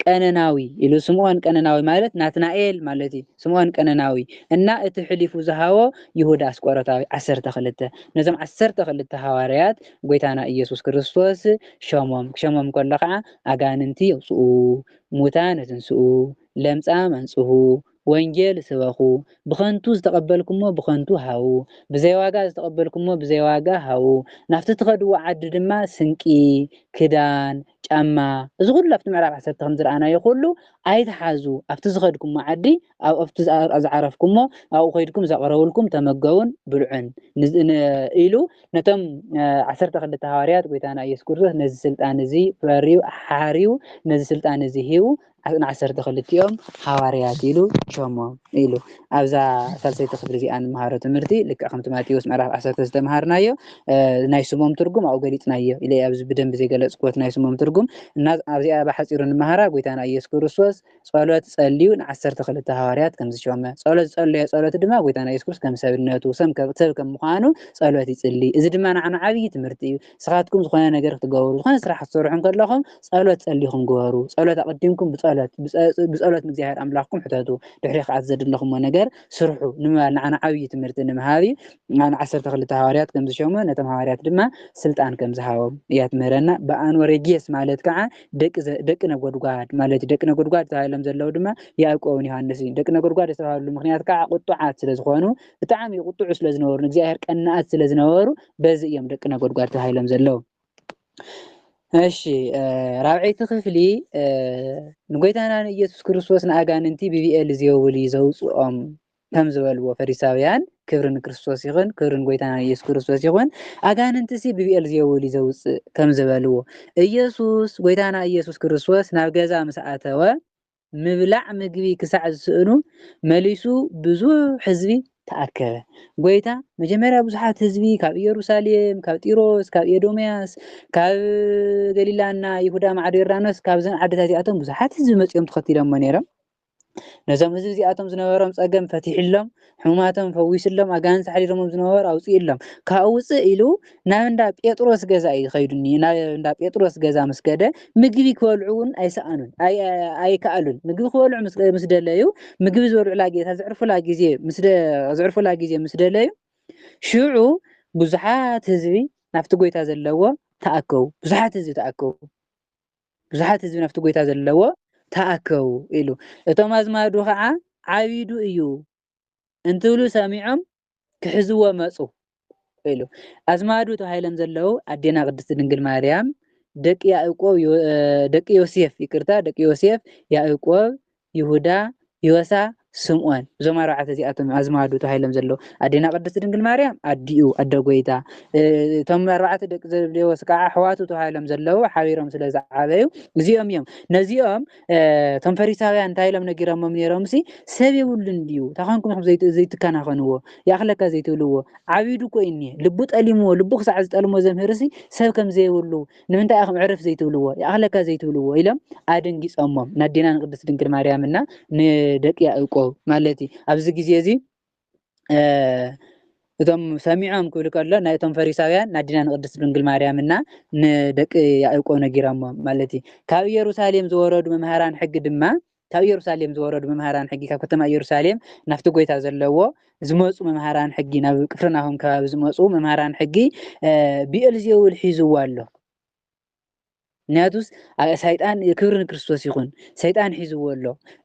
ቀነናዊ ኢሉ ስምዖን ቀነናዊ ማለት ናትናኤል ማለት እዩ ስምዖን ቀነናዊ እና እቲ ሕሊፉ ዝሃቦ ይሁዳ አስቆሮታዊ 12 ነዞም 12 ሃዋርያት ጎይታና ኢየሱስ ክርስቶስ ሸሞም ከሎ ከዓ ኣጋንንቲ የውፅኡ ሙታን ትንስኡ ለምጻም አንጽሁ ወንጌል ስበኹ ብኸንቱ ዝተቀበልኩሞ ብኸንቱ ሃው ብዘይዋጋ ዝተቀበልኩሞ ብዘይዋጋ ሃው ናፍቲ ትኸድዎ ዓዲ ድማ ስንቂ ክዳን ጫማ እዚ ኩሉ ኣብቲ ምዕራፍ 10 ከም ዝረኣናዮ ኩሉ ኣይተሓዙ ኣብቲ ዝኸድኩሞ ዓዲ ኣብቲ ዝዓረፍኩሞ ኣብኡ ከይድኩም ዘቕረብልኩም ተመገቡን ብልዑን ኢሉ ነቶም 12 ሃዋርያት ጎይታና ኢየሱስ ክርስቶስ ነዚ ስልጣን እዚ ፈሪው ሓሪው ነዚ ስልጣን እዚ ሂቡ 12 ሃዋርያት ኢሉ ሸሞም ኢሉ ኣብዛ ሳልሰይቲ ክፍሊ እዚኣ ንመሃሮ ትምህርቲ ልክዕ ከምቲ ማቴዎስ ምዕራፍ 10 ዝተምሃርናዮ ናይ ስሞም ትርጉም ኣብኡ ገሊፅናዮ ኢለ ኣብዚ ብደንብ ዘይገለፅኩት ናይ ስሞም ትርጉም እና ኣብዚኣ ብሓፂሩ ንመሃራ ጎይታና ኢየሱስ ክርስቶስ ጸሎት ጸልዩ ን12 ሃዋርያት ከም ዝሾመ ጸሎት ጸልዩ ጸሎት ድማ ጎይታና ኢየሱስ ክርስቶስ ከም ሰብነቱ ሰብ ከም ምዃኑ ጸሎት ይጽሊ እዚ ድማ ንዓና ዓብይ ትምህርቲ እዩ ስኻትኩም ዝኾነ ነገር ክትገብሩ ዝኾነ ስራሕ ክትሰርሑ ከለኹም ጸሎት ጸልይኹም ግበሩ ጸሎት ኣቀዲምኩም ብጸሎት ንእግዚኣብሔር ኣምላኽኩም ሕተቱ ድሕሪ ከዓ ዘድለኹምዎ ነገር ስርሑ ንምባል ንዓና ዓብይ ትምህርቲ ንምሃብ ንዓና 12 ሃዋርያት ከም ዝሾመ ነቶም ሃዋርያት ድማ ስልጣን ከም ዝሃቦም እያ ትምህረና ቦአኔሬጌስ ማለት ከዓ ደቂ ነጎድጓድ ማለት ደቂ ነጎድጓድ ተባሂሎም ዘለው ድማ ያዕቆብን ዮሃንስ እዩ። ደቂ ነጎድጓድ ዝተባሃሉ ምክንያት ከዓ ቁጡዓት ስለዝኾኑ ብጣዕሚ ቁጡዕ ስለዝነበሩ ንእግዚአብሔር ቀናኣት ስለዝነበሩ በዚ እዮም ደቂ ነጎድጓድ ተባሂሎም ዘለው። እሺ ራብዒቲ ክፍሊ ንጎይታና ንኢየሱስ ክርስቶስ ንኣጋንንቲ ብቢኤልዜቡል ዘውፅኦም ከም ዝበልዎ ፈሪሳውያን ክብሪ ንክርስቶስ ይኹን ክብሪ ንጎይታና ኢየሱስ ክርስቶስ ይኹን ኣጋንንቲ ሲ ብቢኤልዜቡል ዘውፅእ ከም ዝበልዎ ኢየሱስ ጎይታና ኢየሱስ ክርስቶስ ናብ ገዛ ምስ ኣተወ ምብላዕ ምግቢ ክሳዕ ዝስእኑ መሊሱ ብዙሕ ህዝቢ ተኣከበ። ጎይታ መጀመርያ ብዙሓት ህዝቢ ካብ ኢየሩሳሌም ካብ ጢሮስ ካብ ኤዶምያስ ካብ ገሊላና ይሁዳ ማዕዶ ዮርዳኖስ ካብዘን ዓድታት እዚኣቶም ብዙሓት ህዝቢ መፅኦም ተኸቲሎሞ ነይሮም። ነዞም ህዝቢ እዚኣቶም ዝነበሮም ፀገም ፈቲሕሎም ሕሙማቶም ፈዊስሎም ኣጋንንቲ ሓዲሮሞም ዝነበሩ ኣውፅኢሎም ካብኡ ውፅእ ኢሉ ናብ እንዳ ጴጥሮስ ገዛ እዩ ከይዱኒ ናብ እንዳ ጴጥሮስ ገዛ ምስ ከደ ምግቢ ክበልዑ እውን ኣይሰኣኑን ኣይከኣሉን። ምግቢ ክበልዑ ምስ ደለዩ ምግቢ ዝበልዑላ ጌታ ዘዕርፉላ ግዜ ምስ ደለዩ ሽዑ ብዙሓት ህዝቢ ናብቲ ጎይታ ዘለዎ ተኣከቡ። ብዙሓት ህዝቢ ናብቲ ጎይታ ዘለዎ ተኣከቡ ኢሉ እቶም ኣዝማዱ ከዓ ዓቢዱ እዩ እንትብሉ ሰሚዖም ክሕዝዎ መፁ ኢሉ ኣዝማዱ ተባሂሎም ዘለው ኣዴና ቅድስቲ ድንግል ማርያም ደቂ ዮሴፍ ያዕቆብ ይሁዳ ዮሳ ስምዖን እዞም ኣርባዕተ እዚኣቶም ኣዝማዱ ተባሂሎም ዘለው ኣዴና ቅድስቲ ድንግል ማርያም ኣዲኡ ኣደ ጎይታ እቶም ኣርባዕተ ደቂ ዘብዴዎስ ከዓ ኣሕዋቱ ተባሂሎም ዘለው ሓቢሮም ስለዝዓበዩ እዚኦም እዮም። ነዚኦም እቶም ፈሪሳውያን እንታይ ኢሎም ነጊሮሞም ነይሮም ሲ ሰብ የብሉን ድዩ ታኾንኩም ዘይትከናኸንዎ ያኽለካ ዘይትብልዎ ዓቢዱ እኮ እዩ እኒሀ ልቡ ጠሊምዎ ልቡ ክሳዕ ዝጠልሞ ዘምህር ሲ ሰብ ከም ዘይብሉ ንምንታይ ኢኹም ዕርፍ ዘይትብልዎ ያኽለካ ዘይትብልዎ ኢሎም ኣደንጊፆሞም ንኣዴና ንቅድስቲ ድንግል ማርያምና ንደቂ ያዕቆብ ማለት እዩ። ኣብዚ ግዜ እዚ እቶም ሰሚዖም ክብል ከሎ ናይ እቶም ፈሪሳውያን ንኣዴና ንቅድስቲ ድንግል ማርያምና ንደቂ ያዕቆብ ነጊሮሞም ማለት እዩ። ካብ ኢየሩሳሌም ዝወረዱ መምሃራን ሕጊ ድማ ካብ ከተማ ኢየሩሳሌም ናብቲ ጎይታ ዘለዎ ዝመፁ መምሃራን ሕጊ ናብ ቅፍርናሆም ከባቢ ዝመፁ መምሃራን ሕጊ ብኤልዜቡል ሒዝዎ ኣሎ። ምክንያቱስ ሰይጣን ክብሪ ንክርስቶስ ይኹን ሰይጣን ሒዝዎ ኣሎ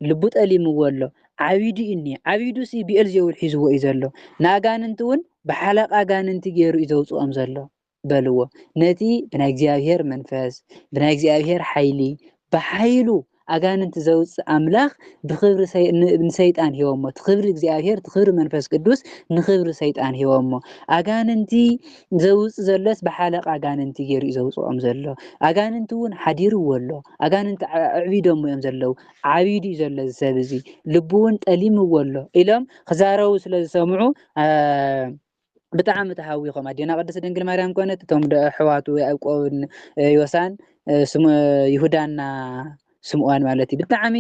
ልቡ ጠሊምዎ ኣሎ ዓቢዱ እኒሀ ዓቢዱ ሲ ብኤልዜቡል ሒዝዎ እዩ ዘሎ ንኣጋንንቲ እውን ብሓለቃ ኣጋንንቲ ገይሩ እዩ ዘውፅኦም ዘሎ በልዎ ነቲ ብናይ እግዚኣብሔር መንፈስ ብናይ እግዚኣብሔር ሓይሊ ብሓይሉ ኣጋንንቲ ዘውፅእ ኣምላኽ ብክብሪ ንሰይጣን ሂቦሞ እቲ ክብሪ እግዚኣብሔር እቲ ክብሪ መንፈስ ቅዱስ ንክብሪ ሰይጣን ሂቦሞ ኣጋንንቲ ዘውፅእ ዘሎስ ብሓለቃ ኣጋንንቲ ገይሩ እዩ ዘውፅኦም ዘሎ ኣጋንንቲ እውን ሓዲርዎ ኣሎ ኣጋንንቲ ኣዕቢዶሞ እዮም ዘለው ዓቢዱ እዩ ዘሎ ሰብ እዚ ልቡ እውን ጠሊምዎ ኣሎ ኢሎም ክዛረቡ ስለዝሰምዑ ብጣዕሚ ተሃዊኾም ኣዴና ቅድስቲ ድንግል ማርያም ኮነት እቶም ኣሕዋቱ ያዕቆብን ዮሳን ይሁዳና ስምዖን ማለት እዩ ብጣዕሚ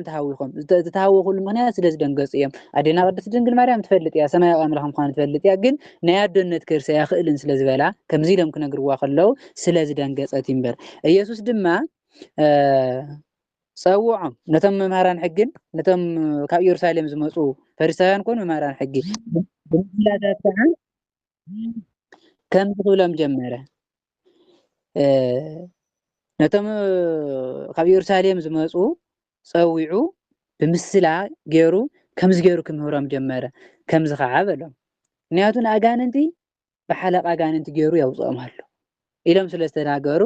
ተሃዊኾም ዝተሃወኹሉ ምክንያት ስለዝደንገፁ እዮም። ኣዴና ቅድስቲ ድንግል ማርያም ትፈልጥ እያ ሰማያዊ ኣምላኽ ምዃኑ ትፈልጥ እያ ግን ናይ ኣዶነት ክርሲ ኣይኽእልን ስለዝበላ ከምዚ ኢሎም ክነግርዋ ከለው ስለዝደንገፀት እምበር ኢየሱስ ድማ ፀውዖም ነቶም መምሃራን ሕግን ነቶም ካብ ኢየሩሳሌም ዝመፁ ፈሪሳውያን ኮኑ መምሃራን ሕጊ ብምስላታት ከዓ ከም ዝብሎም ጀመረ ነቶም ካብ ኢየሩሳሌም ዝመፁ ፀዊዑ ብምስላ ገይሩ ከምዚ ገይሩ ክምህሮም ጀመረ ከምዚ ከዓ በሎም ምክንያቱ ንኣጋንንቲ ብሓለቃ ኣጋንንቲ ገይሩ ያውፅኦም ኣሎ ኢሎም ስለዝተናገሩ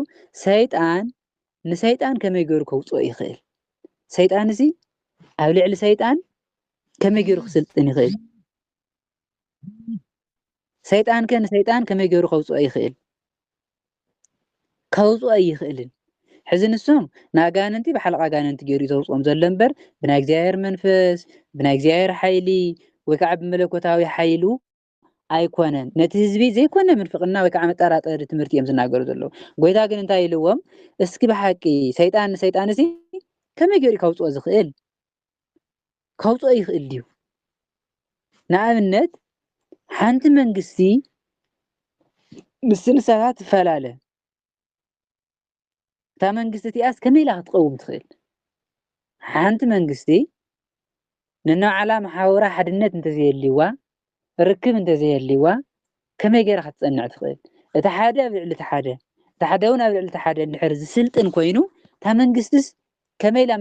ንሰይጣን ከመይ ገይሩ ከውፅኦ ይኽእል ሰይጣን እዚ ኣብ ልዕሊ ሰይጣን ከመይ ገይሩ ክስልጥን ይኽእል ሰይጣን ንሰይጣን ከመይ ገይሩ ከውፅኦ ይኽእል ከውፅኦ ይኽእልን ሕዚ ንሶም ንኣጋንንቲ ብሓለቃ ኣጋንንቲ ገይሩ ዘውፅኦም ዘሎ እምበር ብናይ እግዚኣብሔር መንፈስ ብናይ እግዚኣብሔር ሓይሊ ወይ ከዓ ብመለኮታዊ ሓይሉ ኣይኮነን ነቲ ህዝቢ ዘይኮነ ምንፍቅና ወይ ከዓ መጠራጠሪ ትምህርቲ እዮም ዝናገሩ ዘለው ጎይታ ግን እንታይ ኢልዎም እስኪ ብሓቂ ሰይጣን ንሰይጣን እዚ ከመይ ገይሩ ከውፅኦ ዝኽእል ከውፅኦ ይኽእል ድዩ ንኣብነት ሓንቲ መንግስቲ ምስን ሰባት ትፈላለ እታ መንግስቲ እቲኣስ ከመይ ኢላ ክትቀውም ትኽእል ሓንቲ መንግስቲ ነናባዕላ ማሕበራ ሓድነት እንተዘይህልዋ ርክብ እንተዘይህልዋ ከመይ ገይራ ክትፀንዕ ትኽእል እቲ ሓደ ኣብ ልዕሊ እቲ ሓደ تحدون أبل التحد الحرز سلطن كوينو تا منجستس كميلا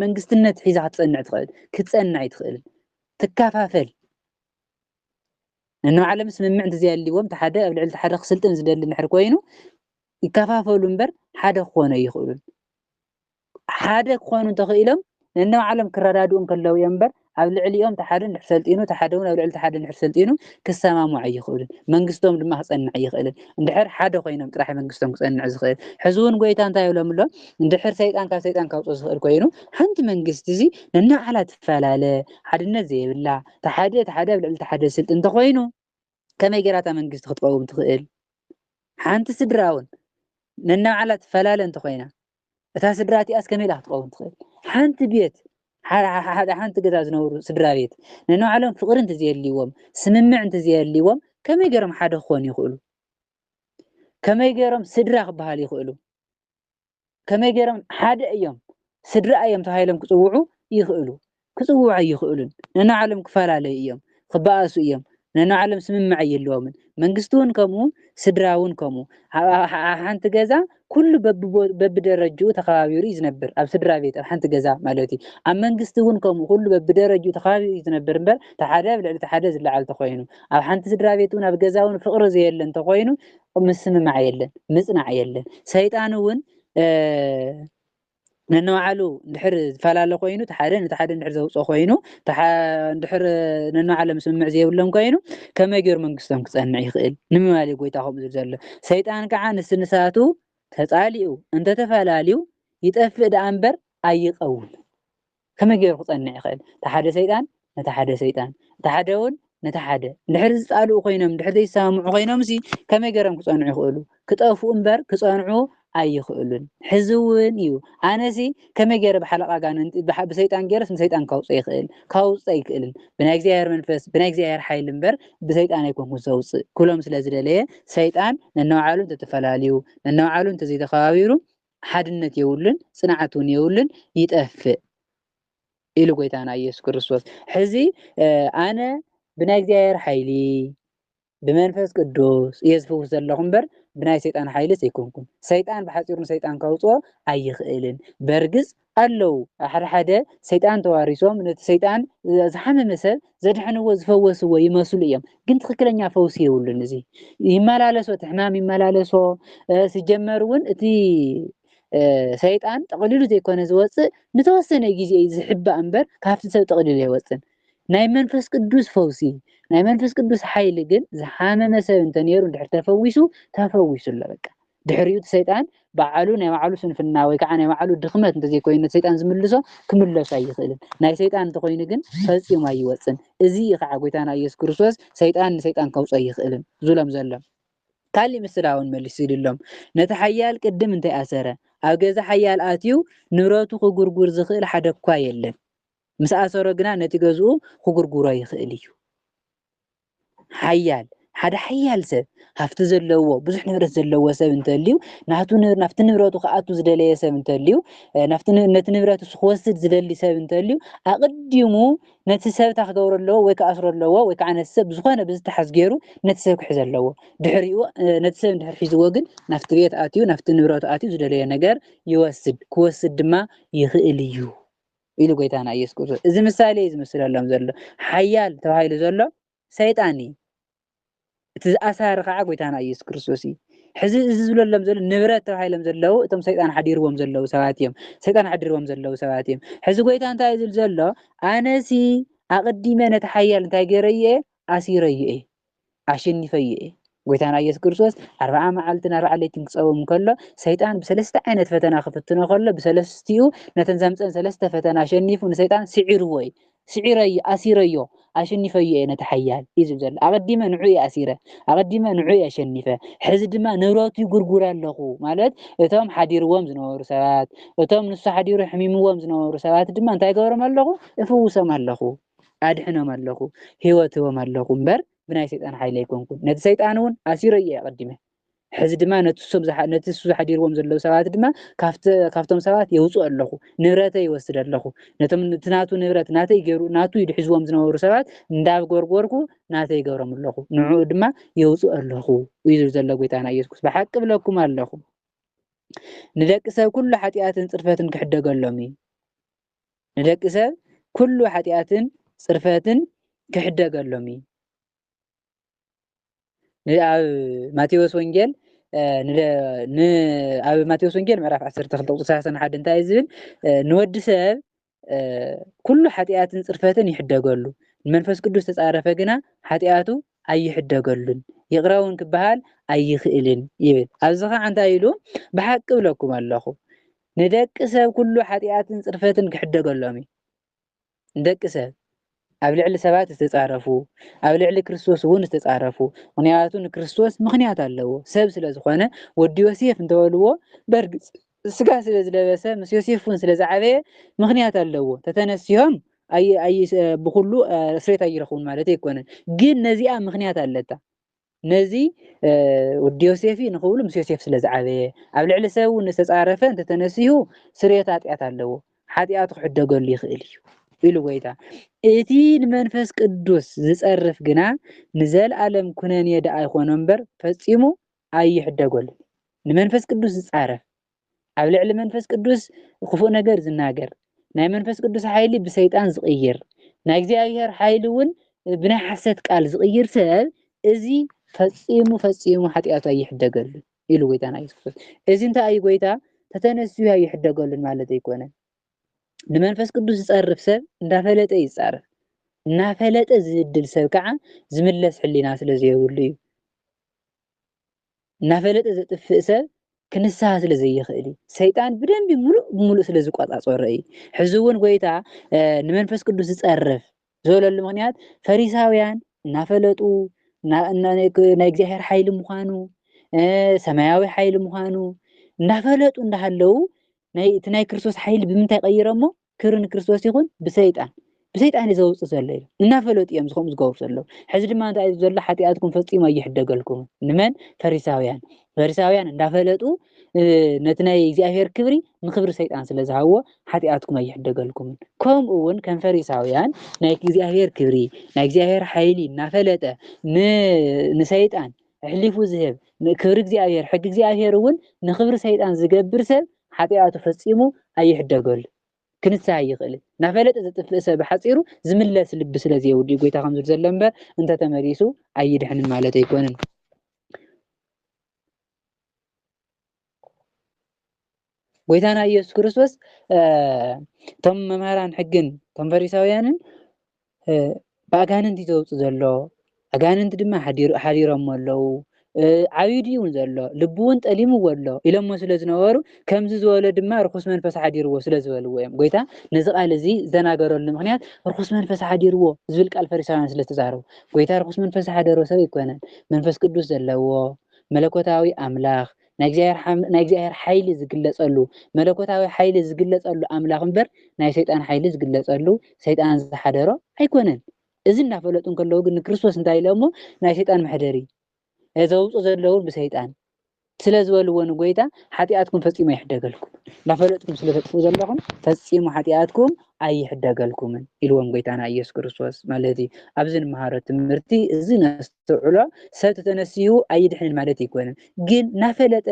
منجستنت حيزة تصنع تخيل كتصنع يتخيل تكافافل إنه على مسمى معد زي اللي وم تحدى أبل التحد سلطن زي اللي نحر كوينو يكافافلوا منبر حدا خونا يخولون حدا خونا تخيلهم لأنه علم كرادون كلو ينبر أبل اليوم تحدن نحسلتينو تحدون أبل التحدن نحسلتينو كسامة معي يخولون منجستهم لما حصلنا يخولون اندحر حدا خوينهم تراح منجستهم كسأن عزخيل حزون قويتان تايو لملا اندحر سيطان كاوصوص كوينو حنت منجست زي لأنه على تفعل حدنا زي بالله تحدى أبل التحدى سلت انت خوينو كما يقراتا منجست خطبهم تخيل حنت سدراون لأنه على تفعل انت خوينا اتا سدراتي اسكمي لا تقوم تخيل حنت بيت هذا حنت قداز نور سدرا بيت لانه علم فقر انت زي الليوم سممع انت زي الليوم كما يقرم حدا خون يخلو كما يقرم سدرا خبال يخلو كما يقرم حدا ايام سدرا ايام تهايلم كصوعو يخلو كصوعو يخلون لانه علم كفال على ايام خباسو ايام لانه علم سممع يلوم منجستون كمو سدراون كمو حنت جزا كل ببدرجو تخابيري يزنبر اب سدرا بيت اب حنت جزا مالتي ام منجستون كمو كل ببدرجو تخابيري يزنبر امبر تحدا بلا تحدا زلعل تخوينو اب حنت سدرا بيتون اب جزاون فقر زي يلن تخوينو مسمع يلن مصنع يلن شيطانون لأنه علو نحر فلا لقينو تحدن نحر زوج خوينو نحر لأنه على مسمع زي ولا مكينو كما يجر من قصتهم كتصنع يخيل نمالي قوي تاخذ زلزال سيطان كعان السنساتو تساليو انت تفلاليو يطفئ دانبر اي قول كما يجر كتصنع يخيل تحد سيطان نتحد سيطان تحدون نتحد نحر زالو خوينم نحر يسامعو خوينم سي كما يجرم كتصنع يخيلو كطفو انبر كصنعو أيخلون حزون يو أنا سي كم جرب حلقة كان بحب سيطان جرس من سيطان كاوس يخيل بناك زيار منفس بناك زيار حيلمبر بسيطان يكون مسوس كلهم سلازلاليه سيطان لأنه عالم تتفلاليو لأنه عالم تزيد خواويرو حدنت يولن صناعتون يولن يتأفئ إلو قيتان أيس كرسوس حزي أنا بناك زيار حيلي بمنفس قدوس يزفو زلهم بر بناي سيطان حيلس يكونكم سيطان بحصير سيطان كاوصو ايخيلن برغز الله حدا سيطان تواريسوم نت سيطان زحمه مسل زدحنو زفوسو يمسل يم ግን ትክክለኛ ፈውስ ይውልን እዚ ይመላለሶ ተሕማም ይመላለሶ ሲጀመሩን እቲ ሰይጣን ጠቅልሉ ዘይኮነ ዝወፅእ ንተወሰነ ግዜ ዝሕባ እንበር ካብቲ ሰብ ጠቅልሉ ይወፅን ናይ መንፈስ ቅዱስ ፈውሲ ናይ መንፈስ ቅዱስ ሓይሊ ግን ዝሓመመ ሰብ እንተ ነይሩ እንድሕር ተፈዊሱ ተፈዊሱለ በቃ ድሕሪኡ ሰይጣን ባዓሉ ናይ ባዓሉ ስንፍና ወይ ከዓ ናይ ባዓሉ ድኽመት እንተ ዘይኮይኑ ሰይጣን ዝምልሶ ክምለሶ ኣይኽእልን ናይ ሰይጣን እንተኮይኑ ግን ፈፂሙ ኣይወፅን እዚ ከዓ ጎይታና ኢየሱስ ክርስቶስ ሰይጣን ንሰይጣን ከውፅኦ ኣይኽእልን ዝብሎም ዘሎ ካሊእ ምስላውን መሊሱ ኢሎም ነቲ ሓያል ቅድም እንታይ ኣሰረ ኣብ ገዛ ሓያል ኣትዩ ንብረቱ ክጉርጉር ዝኽእል ሓደ እኳ የለን ምስ ኣሰሮ ግና ነቲ ገዝኡ ክጉርጉሮ ይኽእል እዩ ሓያል ሓደ ሓያል ሰብ ሃፍቲ ዘለዎ ብዙሕ ንብረት ዘለዎ ሰብ እንተልዩ ናፍቲ ንብረቱ ከኣቱ ዝደለየ ሰብ እንተልዩ ነቲ ንብረቱ ክወስድ ዝደሊ ሰብ እንተልዩ ኣቅዲሙ ነቲ ሰብ ታክገብሮ ኣለዎ ወይ ከኣስሮ ኣለዎ ወይ ከዓ ነቲ ሰብ ዝኾነ ብዝተሓዝ ገይሩ ነቲ ሰብ ክሕዝ ኣለዎ ድሕሪኡ ነቲ ሰብ እንድሕር ሒዝዎ ግን ናፍቲ ቤት ኣትዩ ናፍቲ ንብረቱ ኣትዩ ዝደለየ ነገር ይወስድ ክወስድ ድማ ይኽእል እዩ ኢሉ ጎይታና ኢየሱስ ክርስቶስ እዚ ምሳሌ ዝመስለሎም ዘሎ ሓያል ተባሂሉ ዘሎ ሰይጣን እዩ እቲ ኣሳሪ ከዓ ጎይታና ኢየሱስ ክርስቶስ እዩ ሕዚ እዚ ዝብለሎም ዘሎ ንብረት ተባሂሎም ዘለው እቶም ሰይጣን ሓዲርዎም ዘለው ሰባት እዮም ሰይጣን ሓዲርዎም ዘለው ሰባት እዮም ሕዚ ጎይታ እንታይ ዝብል ዘሎ ኣነሲ ኣቅዲመ ነቲ ሓያል እንታይ ገይረየ ኣሲረየ ኣሸኒፈየ ጎይታና ኢየሱስ ክርስቶስ 40 መዓልትን 40 ለይትን ክፀውም ከሎ ሰይጣን ብሰለስተ ዓይነት ፈተና ክፍትኖ ከሎ ብሰለስቲኡ ነተን ዘምፀን ሰለስተ ፈተና ኣሸኒፉ ንሰይጣን ስዒርዎ ስዒረየ ኣሲረዮ ኣሸኒፈየ ነቲ ሓያል እዩ ዝብል ዘሎ ኣቀዲመ ንዑ ኣሲረ ኣቀዲመ ንዑ ኣሸኒፈ ሕዚ ድማ ንብረቱ ይጉርጉር ኣለኹ ማለት እቶም ሓዲርዎም ዝነበሩ ሰባት እቶም ንሱ ሓዲሩ ሕሚምዎም ዝነበሩ ሰባት ድማ እንታይ ገበሮም ኣለኹ እፍውሶም ኣለኹ ኣድሕኖም ኣለኹ ሂወት ሂቦም ኣለኹ እምበር ብናይ ሰይጣን ሓይሊ ኣይኮንኩን ነቲ ሰይጣን እውን ኣሲረየ ኣቀዲመ ሕዚ ድማ ነቲ እሱ ዝሓዲርዎም ዘለዉ ሰባት ድማ ካብቶም ሰባት የውፅኡ ኣለኹ ንብረተይ ይወስድ ኣለኹ ነቶም ናቱ ንብረት ናተይ ገይሩ ናቱ ይድሕዝዎም ዝነበሩ ሰባት እንዳብ ጎርጎርኩ ናተይ ይገብሮም ኣለኹ ንዕኡ ድማ የውፅኡ ኣለኹ እዩ ዘሎ ጎይታና ኢየሱስ ክርስቶስ ብሓቂ ብለኩም ኣለኹ ንደቂ ሰብ ኩሉ ሓጢኣትን ፅርፈትን ክሕደገሎም እዩ ንደቂ ሰብ ኩሉ ሓጢኣትን ፅርፈትን ክሕደገሎም እዩ ኣብ ማቴዎስ ወንጌል ኣብ ማቴዎስ ወንጌል ምዕራፍ 12:31 እንታይ ዝብል ንወዲ ሰብ ኩሉ ሓጢኣትን ፅርፈትን ይሕደገሉ ንመንፈስ ቅዱስ ተፃረፈ ግና ሓጢኣቱ ኣይሕደገሉን ይቕረውን ክበሃል ኣይኽእልን ይብል ኣብዚ ከዓ እንታይ ኢሉ ብሓቂ ብለኩም ኣለኹ ንደቂ ሰብ ኩሉ ሓጢኣትን ፅርፈትን ክሕደገሎም እዩ ንደቂ ሰብ ኣብ ልዕሊ ሰባት ዝተፃረፉ ኣብ ልዕሊ ክርስቶስ እውን ዝተፃረፉ ምክንያቱ ንክርስቶስ ምክንያት ኣለዎ ሰብ ስለ ዝኾነ ወዲ ዮሴፍ እንተበልዎ በርግፅ ስጋ ስለ ዝለበሰ ምስ ዮሴፍ እውን ስለ ዝዓበየ ምክንያት ኣለዎ ተተነሲዮም ብኩሉ ስሬት ኣይረኽቡን ማለት ኣይኮነን ግን ነዚኣ ምክንያት ኣለታ ነዚ ወዲ ዮሴፍ ንኽብሉ ምስ ዮሴፍ ስለ ዝዓበየ ኣብ ልዕሊ ሰብ እውን ዝተፃረፈ እንተተነሲሁ ስሬት ኃጢአት ኣለዎ ሓጢአቱ ክሕደገሉ ይኽእል እዩ ኢሉ ጎይታ እቲ ንመንፈስ ቅዱስ ዝፀርፍ ግና ንዘለኣለም ኩነኔ ደኣ ይኮነ እምበር ፈፂሙ ኣይሕደገሉ ንመንፈስ ቅዱስ ዝፃረፍ ኣብ ልዕሊ መንፈስ ቅዱስ ክፉእ ነገር ዝናገር ናይ መንፈስ ቅዱስ ሓይሊ ብሰይጣን ዝቕይር ናይ እግዚአብሔር ሓይሊ እውን ብናይ ሓሰት ቃል ዝቕይር ሰብ እዚ ፈፂሙ ሓጢአቱ ኣይሕደገሉ ኢሉ ጎይታና ኢየሱስ ክርስቶስ እዚ እንታይ እዩ ጎይታ ተተነስዩ ኣይሕደገሉን ማለት ኣይኮነን ንመንፈስ ቅዱስ ዝፀርፍ ሰብ እንዳፈለጠ ይፃረፍ እናፈለጠ ዝድል ሰብ ከዓ ዝምለስ ሕሊና ስለ ዘይብሉ እዩ እናፈለጠ ዘጥፍእ ሰብ ክንስሓ ስለ ዘይኽእል ሰይጣን ብደንቢ ሙሉእ ስለ ዝቆፃፀረ እዩ ሕዚ እውን ጎይታ ንመንፈስ ቅዱስ ዝፀርፍ ዝበለሉ ምክንያት ፈሪሳውያን እናፈለጡ ናይ እግዚአብሔር ሓይሊ ምዃኑ ሰማያዊ ሓይሊ ምዃኑ እናፈለጡ እንዳሃለው ናይ ክርስቶስ ሓይሊ ብምንታይ ቀይሮሞ ክብሪ ንክርስቶስ ይኹን ብሰይጣን ዘውፅእ ዘሎ እዩ እናፈለጡ እዮም ዝኸም ዝገብሩ ዘለዉ ሕዚ ድማ እንታይ ዘሎ ሓጢአትኩም ፈፂሙ ኣይሕደገልኩም ንመን ፈሪሳውያን እንዳፈለጡ ነቲ ናይ እግዚአብሔር ክብሪ ንክብሪ ሰይጣን ስለ ዝሃብዎ ሓጢአትኩም ኣይሕደገልኩም ከምኡ እውን ከም ፈሪሳውያን ናይ እግዚአብሔር ክብሪ ናይ እግዚአብሔር ሓይሊ እናፈለጠ ንሰይጣን ሕሊፉ ዝህብ ክብሪ እግዚአብሔር ሕጊ እግዚአብሔር እውን ንክብሪ ሰይጣን ዝገብር ሰብ ሓጢአቱ ፈፂሙ ኣይሕደገሉ ክንስሓ ይኽእል ናፈለጠ ዘጥፍእ ሰብ ሓፂሩ ዝምለስ ልቢ ስለ ዘይብሉ ጎይታ ከም ዝብል ዘሎ እምበር እንተተመሪሱ ኣይድሕንን ማለት ኣይኮነን ጎይታና ኢየሱስ ክርስቶስ ቶም መምህራን ሕግን ቶም ፈሪሳውያንን ብኣጋንንቲ ዘውፅእ ዘሎ ኣጋንንቲ ድማ ሓዲሮም ኣለዉ ዓብይ ድዩን ዘሎ ልቡ እውን ጠሊምዎ ኣሎ ኢሎሞ ስለ ዝነበሩ ከምዚ ዝበለ ድማ ርኩስ መንፈስ ሓዲርዎ ስለ ዝበልዎ እዮም ጎይታ ነዚ ቃል እዚ ዝተናገረሉ ምክንያት ርኩስ መንፈስ ሓዲርዎ ዝብል ቃል ፈሪሳውያን ስለ ዝተዛረቡ ጎይታ ርኩስ መንፈስ ሓደሮ ሰብ ኣይኮነን መንፈስ ቅዱስ ዘለዎ መለኮታዊ ኣምላኽ ናይ እግዚአብሔር ሓይሊ ዝግለፀሉ መለኮታዊ ሓይሊ ዝግለፀሉ ኣምላኽ እምበር ናይ ሰይጣን ሓይሊ ዝግለፀሉ ሰይጣን ዝሓደሮ ኣይኮነን እዚ እናፈለጡ ከለዉ ግን ክርስቶስ እንታይ ኢሎሞ ናይ ሰይጣን መሕደሪ ዘውፅኡ ዘለዉ ብሰይጣን ስለ ዝበልዎ ንጎይታ ሓጢአትኩም ፈፂሙ ኣይሕደገልኩም እናፈለጥኩም ስለ ተጥፍኡ ዘለኹም ፈፂሙ ሓጢአትኩም ኣይሕደገልኩምን ኢልዎም ጎይታና ኢየሱስ ክርስቶስ ማለት እዩ ኣብዚ ንመሃሮ ትምህርቲ እዚ ነስተውዕሎ ሰብ ተተነሲዩ ኣይድሕንን ማለት ኣይኮነን ግን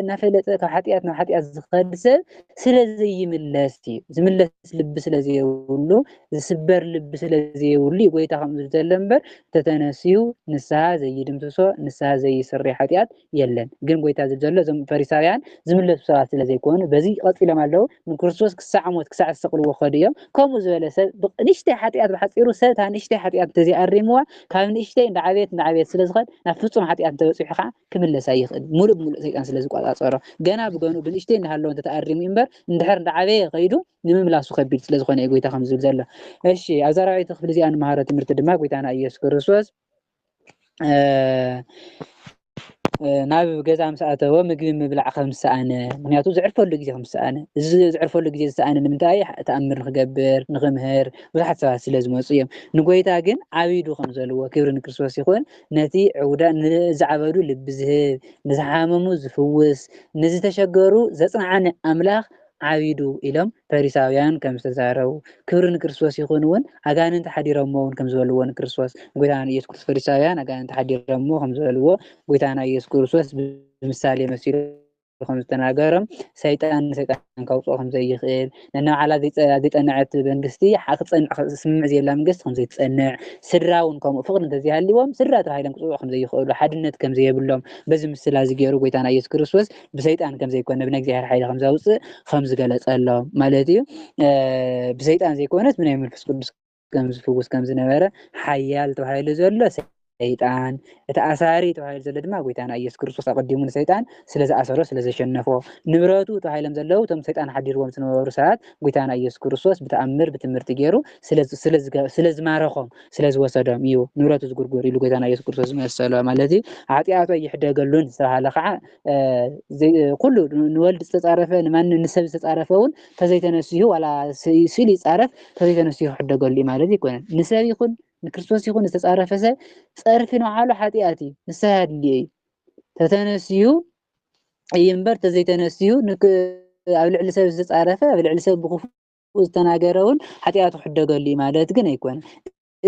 እናፈለጠ ካብ ሓጢአት ናብ ሓጢአት ዝኸድ ሰብ ስለ ዘይምለስ እዩ ዝምለስ ልቢ ስለ ዘይብሉ ዝስበር ልቢ ስለ ዘይብሉ ጎይታ ከም ዝብል ዘሎ እምበር ተተነሲዩ ንስሓ ዘይድምስሶ ንስሓ ዘይስሪ ሓጢአት የለን ግን ጎይታ ዝብል ዘሎ እዞም ፈሪሳውያን ዝምለሱ ሰባት ስለ ዘይኮኑ በዚ ቀፂሎም ኣለዉ ንክርስቶስ ክሳዕ ሞት ክሳዕ ዝሰቅልዎ ክኸዱ እዮም ከምኡ ዝበለ ሰብ ንእሽተይ ሓጢአት ብሓፂሩ ሰብ እታ ንእሽተይ ሓጢአት እንተዘይኣሪምዋ ካብ ንእሽተይ እንዳዓበየት ስለ ዝኸድ ናብ ፍፁም ሓጢአት እንተበፂሑ ከዓ ክምለስ ኣይኽእል ሙሉእ ሰይጣን ስለ ዝቆፃፀሮ ገና ብገኑ ብንእሽተይ እንዳሃለወ እንተተኣሪሙ እምበር እንድሕር እንዳዓበየ ከይዱ ንምምላሱ ከቢድ ስለ ዝኾነ እዩ ጎይታ ከም ዝብል ዘሎ እሺ ኣብ ዛራዊት ክፍሊ እዚኣ ንመሃሮ ትምህርቲ ድማ ጎይታና ኢየሱስ ክርስቶስ ናብ ገዛ ምስ ኣተወ ምግቢ ምብላዕ ከም ዝሰኣነ ምክንያቱ ዝዕርፈሉ ግዜ ከም ዝሰኣነ እዚ ዝዕርፈሉ ግዜ ዝሰኣነ ንምንታይ ተኣምር ንክገብር ንክምህር ብዙሓት ሰባት ስለ ዝመፁ እዮም ንጎይታ ግን ዓቢዱ ከም ዘለዎ ክብሪ ንክርስቶስ ይኹን ነቲ ዕውዳ ንዝዓበዱ ልቢ ዝህብ ንዝሓመሙ ዝፍውስ ንዝተሸገሩ ዘፅንዓኒ ኣምላኽ ዓቢዱ ኢሎም ፈሪሳውያን ከም ዝተዛረቡ ክብሪ ንክርስቶስ ይኹን እውን ኣጋንንቲ ሓዲሮሞ እውን ከም ዝበልዎ ንክርስቶስ ጎይታና ኢየሱስ ክርስቶስ ፈሪሳውያን ኣጋንንቲ ሓዲሮሞ ከም ዝበልዎ ጎይታና ኢየሱስ ክርስቶስ ብምሳሌ መሲሉ ከም ዝተናገሮም ሰይጣን ከውፅኦ ከም ዘይኽእል ነናባዕላ ዘይፀንዐት መንግስቲ ክፀንዕ ስምምዕ ዘየላ መንግስቲ ከም ዘይትፀንዕ ስድራ እውን ከምኡ ፍቅሪ እንተዘይሃልዎም ስድራ ተባሂሎም ክፅውዑ ከም ዘይኽእሉ ሓድነት ከም ዘየብሎም በዚ ምስሊ እዚ ገይሩ ጎይታና ኢየሱስ ክርስቶስ ብሰይጣን ከም ዘይኮነ ብናይ እግዚኣብሔር ሓይሊ ከም ዘውፅእ ከም ዝገለፀሎም ማለት እዩ ብሰይጣን ዘይኮነስ ብናይ መንፈስ ቅዱስ ከም ዝፍውስ ከም ዝነበረ ሓያል ተባሂሉ ዘሎ ሰይጣን እቲ ኣሳሪ ተባሂሉ ዘሎ ድማ ጎይታና ኢየሱስ ክርስቶስ ኣቀዲሙ ንሰይጣን ስለዝኣሰሮ ስለዘሸነፎ ንብረቱ ተባሂሎም ዘለው እቶም ሰይጣን ሓዲርዎም ዝነበሩ ሰባት ጎይታና ኢየሱስ ክርስቶስ ብተኣምር ብትምህርቲ ገይሩ ስለዝማረኾም ስለዝወሰዶም እዩ ንብረቱ ዝጉርጉር ኢሉ ጎይታና ኢየሱስ ክርስቶስ ዝመሰሎ ማለት እዩ ሓጢኣቱ ይሕደገሉን ዝተባሃለ ከዓ ኩሉ ንወልድ ዝተፃረፈ ንሰብ ዝተፃረፈ እውን ተዘይተነስዩ ዋላ ስኢሉ ይፃረፍ ተዘይተነስዩ ክሕደገሉ ማለት ይኮነን ንሰብ ይኹን ንክርስቶስ ይኹን ዝተፃረፈ ሰብ ፀርፊ ንባዕሉ ሓጢኣት እዩ ንስሓ ድልዮ እዩ ተተነስዩ እዩ እምበር ተዘይተነስዩ ኣብ ልዕሊ ሰብ ዝተፃረፈ ኣብ ልዕሊ ሰብ ብክፉእ ዝተናገረ እውን ሓጢኣቱ ክሕደገሉ ማለት ግን ኣይኮነን